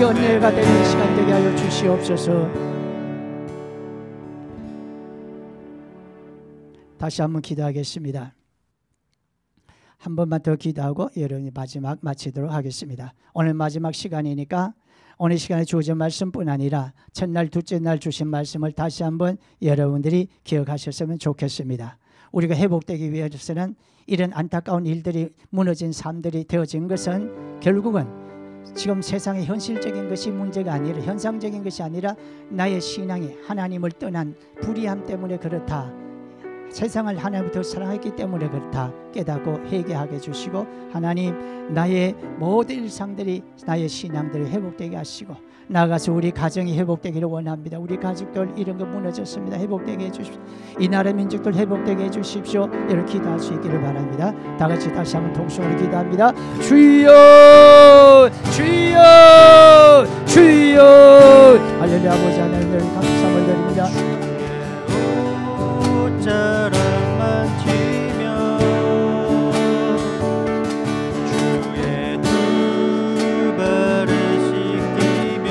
은혜가 되는 시간 되게 하여 주시옵소서. 다시 한번 기도하겠습니다. 한 번만 더 기도하고 여러분이 마지막 마치도록 하겠습니다. 오늘 마지막 시간이니까 오늘 시간에 주어진 말씀뿐 아니라 첫날 둘째 날 주신 말씀을 다시 한번 여러분들이 기억하셨으면 좋겠습니다. 우리가 회복되기 위해서는 이런 안타까운 일들이 무너진 삶들이 되어진 것은 결국은 지금 세상의 현실적인 것이 문제가 아니라 현상적인 것이 아니라 나의 신앙이 하나님을 떠난 불의함 때문에 그렇다. 세상을 하나님부터 사랑했기 때문에 그렇다 깨닫고 회개하게 해주시고 하나님 나의 모든 일상들이 나의 신앙들이 회복되게 하시고 나아가서 우리 가정이 회복되기를 원합니다. 우리 가족들 이런 거 무너졌습니다. 회복되게 해주십시오. 이 나라 민족들 회복되게 해주십시오. 이렇게 기도할 수 있기를 바랍니다. 다 같이 다시 한번 동성으로 기도합니다. 주여 주여 주여 할렐루야. 아버지 하나님을 감사함을 드립니다. 자랑만 치며 주의 두 발을 씻기며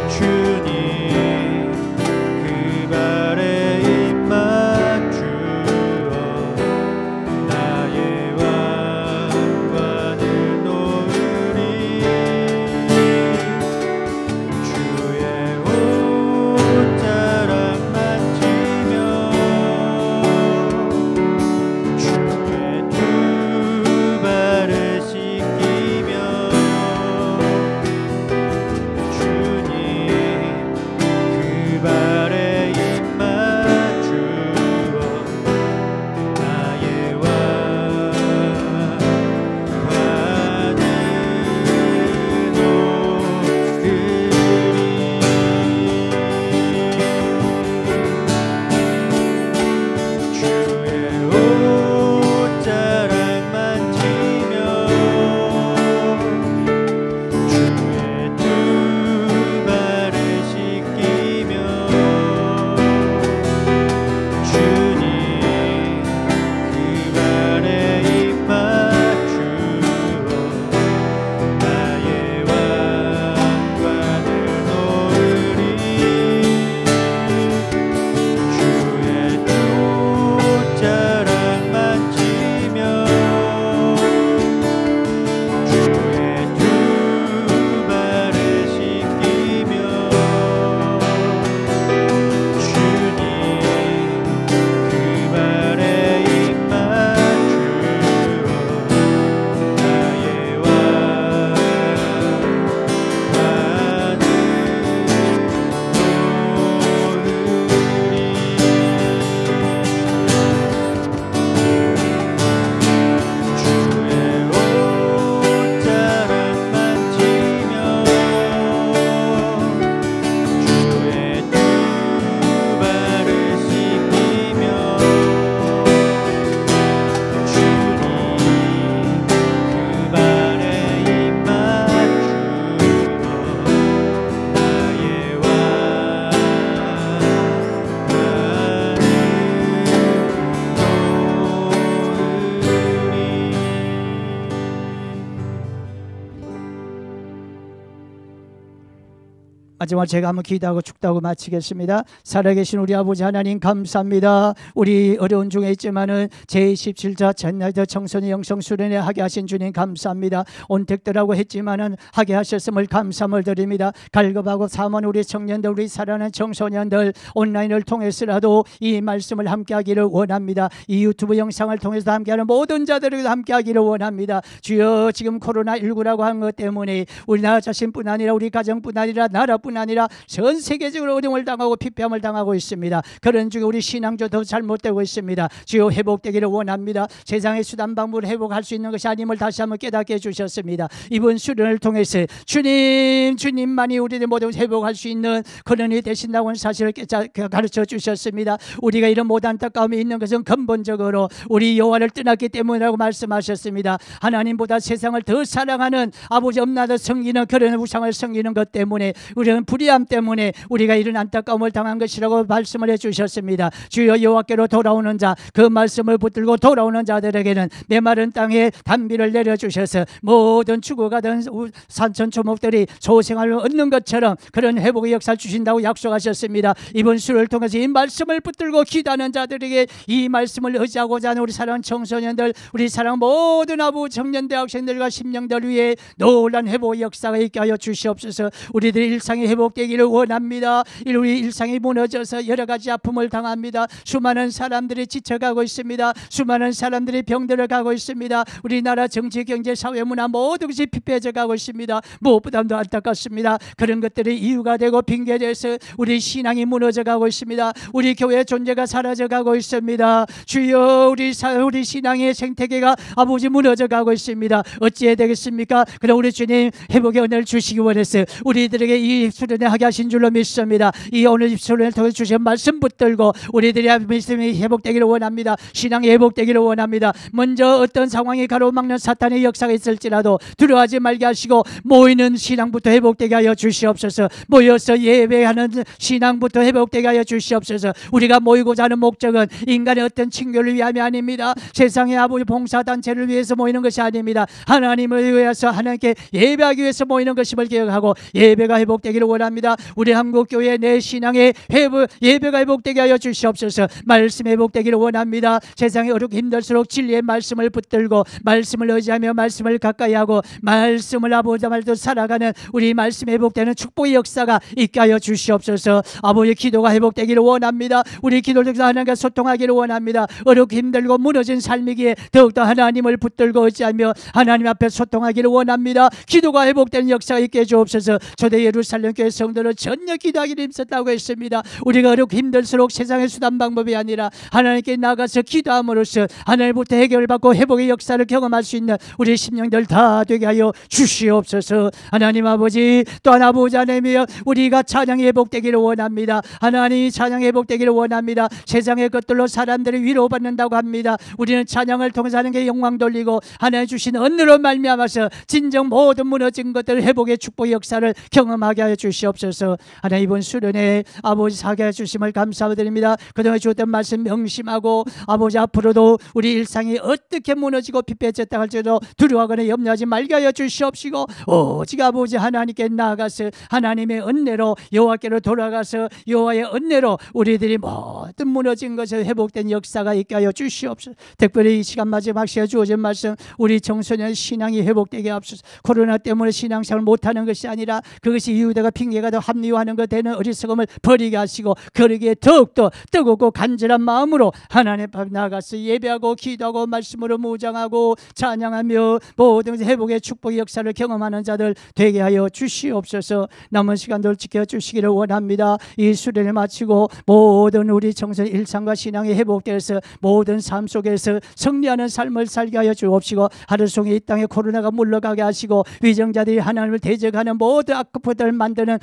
주님 그 마지막으로 제가 한번 기도하고 축도하고 마치겠습니다. 살아계신 우리 아버지 하나님 감사합니다. 우리 어려운 중에 있지만은 제27자 전야대 청소년 영성 수련회 하게 하신 주님 감사합니다. 온택들하고 했지만은 하게 하셨음을 감사함을 드립니다. 갈급하고 사모한 우리 청년들, 우리 사랑하는 청소년들 온라인을 통해서라도 이 말씀을 함께하기를 원합니다. 이 유튜브 영상을 통해서 함께하는 모든 자들에게도 함께하기를 원합니다. 주여, 지금 코로나19라고 하는 것 때문에 우리 나 자신뿐 아니라 우리 가정뿐 아니라 나라뿐 아니라 전 세계적으로 어려움을 당하고 피폐함을 당하고 있습니다. 그런 중에 우리 신앙조도 잘못되고 있습니다. 주여, 회복되기를 원합니다. 세상의 수단 방법을 회복할 수 있는 것이 아님을 다시 한번 깨닫게 해주셨습니다. 이번 수련을 통해서 주님만이 우리들 모두 회복할 수 있는 그런 이 되신다고 하는 사실을 가르쳐 주셨습니다. 우리가 이런 모든 안타까움이 있는 것은 근본적으로 우리 여호와를 떠났기 때문이라고 말씀하셨습니다. 하나님보다 세상을 더 사랑하는 아버지 엄나더 섬기는 그런 우상을 섬기는 것 때문에, 우리는 불의함 때문에 우리가 이런 안타까움을 당한 것이라고 말씀을 해주셨습니다. 주여, 여호와께로 돌아오는 자, 그 말씀을 붙들고 돌아오는 자들에게는 메마른 땅에 단비를 내려주셔서 모든 죽어가던 산천초목들이 소생을 얻는 것처럼 그런 회복의 역사를 주신다고 약속하셨습니다. 이번 수를 통해서 이 말씀을 붙들고 기도하는 자들에게 이 말씀을 의지하고자 하는 우리 사랑하는 청소년들, 우리 사랑 모든 아버지 청년대 학생들과 심령들 위해 놀란 회복의 역사가 있게 하여 주시옵소서. 우리들의 일상이 회복되기를 원합니다. 우리 일상이 무너져서 여러 가지 아픔을 당합니다. 수많은 사람들이 지쳐가고 있습니다. 수많은 사람들이 병들어 가고 있습니다. 우리나라 정치, 경제, 사회, 문화 모든 것이 피폐해져 가고 있습니다. 무엇보다도 안타깝습니다. 그런 것들이 이유가 되고 핑계돼서 우리 신앙이 무너져 가고 있습니다. 우리 교회의 존재가 사라져 가고 있습니다. 주여, 우리 신앙의 생태계가 아버지 무너져 가고 있습니다. 어찌해야 되겠습니까? 그럼 우리 주님 회복의 은혜를 주시기 원해서 우리들에게 이 수련회 하게 하신 줄로 믿습니다. 이 오늘 수련을 통해 주신 말씀 붙들고 우리들이 말씀이 회복되기를 원합니다. 신앙이 회복되기를 원합니다. 먼저 어떤 상황이 가로막는 사탄의 역사가 있을지라도 두려워하지 말게 하시고 모이는 신앙부터 회복되게 하여 주시옵소서. 모여서 예배하는 신앙부터 회복되게 하여 주시옵소서. 우리가 모이고자 하는 목적은 인간의 어떤 칭교를 위함이 아닙니다. 세상의 아버지 봉사단체를 위해서 모이는 것이 아닙니다. 하나님을 위해서, 하나님께 예배하기 위해서 모이는 것임을 기억하고 예배가 회복되기를 원합니다. 우리 한국교회 내 신앙의 예배가 회복되게 하여 주시옵소서. 말씀 회복되기를 원합니다. 세상에 어렵고 힘들수록 진리의 말씀을 붙들고 말씀을 의지하며 말씀을 가까이 하고 말씀을 아버지 말도 살아가는 우리 말씀 회복되는 축복의 역사가 있게 하여 주시옵소서. 아버지, 기도가 회복되기를 원합니다. 우리 기도를 통해서 하나님과 소통하기를 원합니다. 어렵고 힘들고 무너진 삶이기에 더욱더 하나님을 붙들고 의지하며 하나님 앞에 소통하기를 원합니다. 기도가 회복되는 역사가 있게 해주옵소서. 초대 예루살렘 교회 성도는 전혀 기도하기를 힘썼다고 했습니다. 우리가 어렵고 힘들수록 세상의 수단 방법이 아니라 하나님께 나가서 기도함으로써 하나님부터 해결을 받고 회복의 역사를 경험할 수 있는 우리 심령들 다 되게 하여 주시옵소서. 하나님 아버지, 또한 아버지 하나님이여, 우리가 찬양이 회복되기를 원합니다. 하나님, 찬양이 회복되기를 원합니다. 세상의 것들로 사람들이 위로받는다고 합니다. 우리는 찬양을 통해서 하나님께 영광 돌리고 하나님 주신 은혜로 말미암아서 진정 모든 무너진 것들 회복의 축복의 역사를 경험하게 하여 주시옵소서. 하나님, 이번 수련회 아버지 사게 해주심을 감사드립니다. 그동안 주었던 말씀 명심하고 아버지 앞으로도 우리 일상이 어떻게 무너지고 피폐해졌다 할지라도 두려워하거나 염려하지 말게 하여 주시옵시고 오직 아버지 하나님께 나아가서 하나님의 은혜로 여호와께로 돌아가서 여호와의 은혜로 우리들이 모든 무너진 것에 회복된 역사가 있게 하여 주시옵소서. 특별히 이 시간 마지막 시간에 주어진 말씀, 우리 청소년 신앙이 회복되게 하옵소서. 코로나 때문에 신앙생활을 못하는 것이 아니라 그것이 이유되고 핑계가 되고 합리화하는 것 되는 어리석음을 버리게 하시고 그러기에 더욱더 뜨겁고 간절한 마음으로 하나님 앞에 나가서 예배하고 기도하고 말씀으로 무장하고 찬양하며 모든 회복의 축복의 역사를 경험하는 자들 되게 하여 주시옵소서. 남은 시간들 지켜주시기를 원합니다. 이 수련을 마치고 모든 우리 청소년 일상과 신앙이 회복되어서 모든 삶 속에서 승리하는 삶을 살게 하여 주옵시고 하루 종일 이 땅에 코로나가 물러가게 하시고 위정자들이 하나님을 대적하는 모든 악법들을 만드는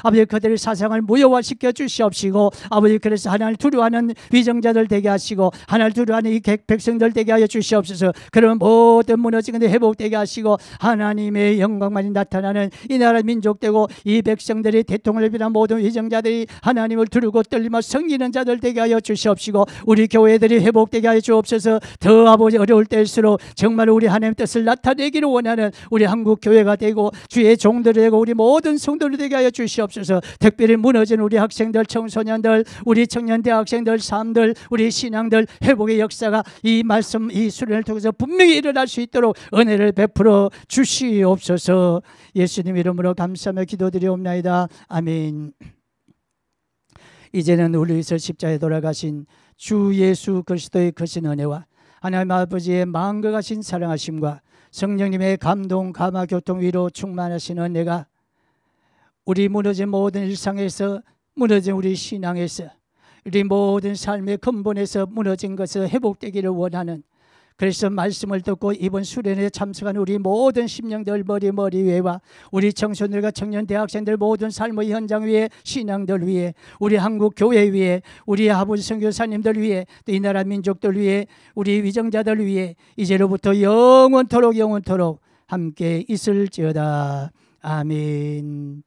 아버지 그들의 사상을 무효화시켜 주시옵시고 아버지, 그래서 하나님을 두려워하는 위정자들 되게 하시고 하나님을 두려워하는 이 백성들 되게 하여 주시옵소서. 그러면 모든 무너진 것들 회복되게 하시고 하나님의 영광만이 나타나는 이 나라 민족되고 이 백성들이 대통령을 비롯한 모든 위정자들이 하나님을 두르고 떨리며 섬기는 자들 되게 하여 주시옵시고 우리 교회들이 회복되게 하여 주옵소서. 더 아버지 어려울 때일수록 정말 우리 하나님의 뜻을 나타내기를 원하는 우리 한국 교회가 되고 주의 종들이 되고 우리 모든 성도 성도들이 되게 하여 주시옵소서. 특별히 무너진 우리 학생들, 청소년들, 우리 청년 대학생들, 삶들, 우리 신앙들 회복의 역사가 이 말씀, 이 수련을 통해서 분명히 일어날 수 있도록 은혜를 베풀어 주시옵소서. 예수님 이름으로 감사하며 기도드리옵나이다. 아멘. 이제는 우리 위해서 십자가에 돌아가신 주 예수 그리스도의 크신 은혜와 하나님 아버지의 마음과 같은 사랑하심과 성령님의 감동, 감화, 교통, 위로 충만하신 은혜가 우리 무너진 모든 일상에서, 무너진 우리 신앙에서, 우리 모든 삶의 근본에서 무너진 것을 회복되기를 원하는, 그래서 말씀을 듣고 이번 수련회에 참석한 우리 모든 심령들 머리 위에와 우리 청소년들과 청년 대학생들 모든 삶의 현장 위에, 신앙들 위에, 우리 한국 교회 위에, 우리 아버지 선교사님들 위에, 또 이 나라 민족들 위에, 우리 위정자들 위에 이제로부터 영원토록 함께 있을지어다. 아멘.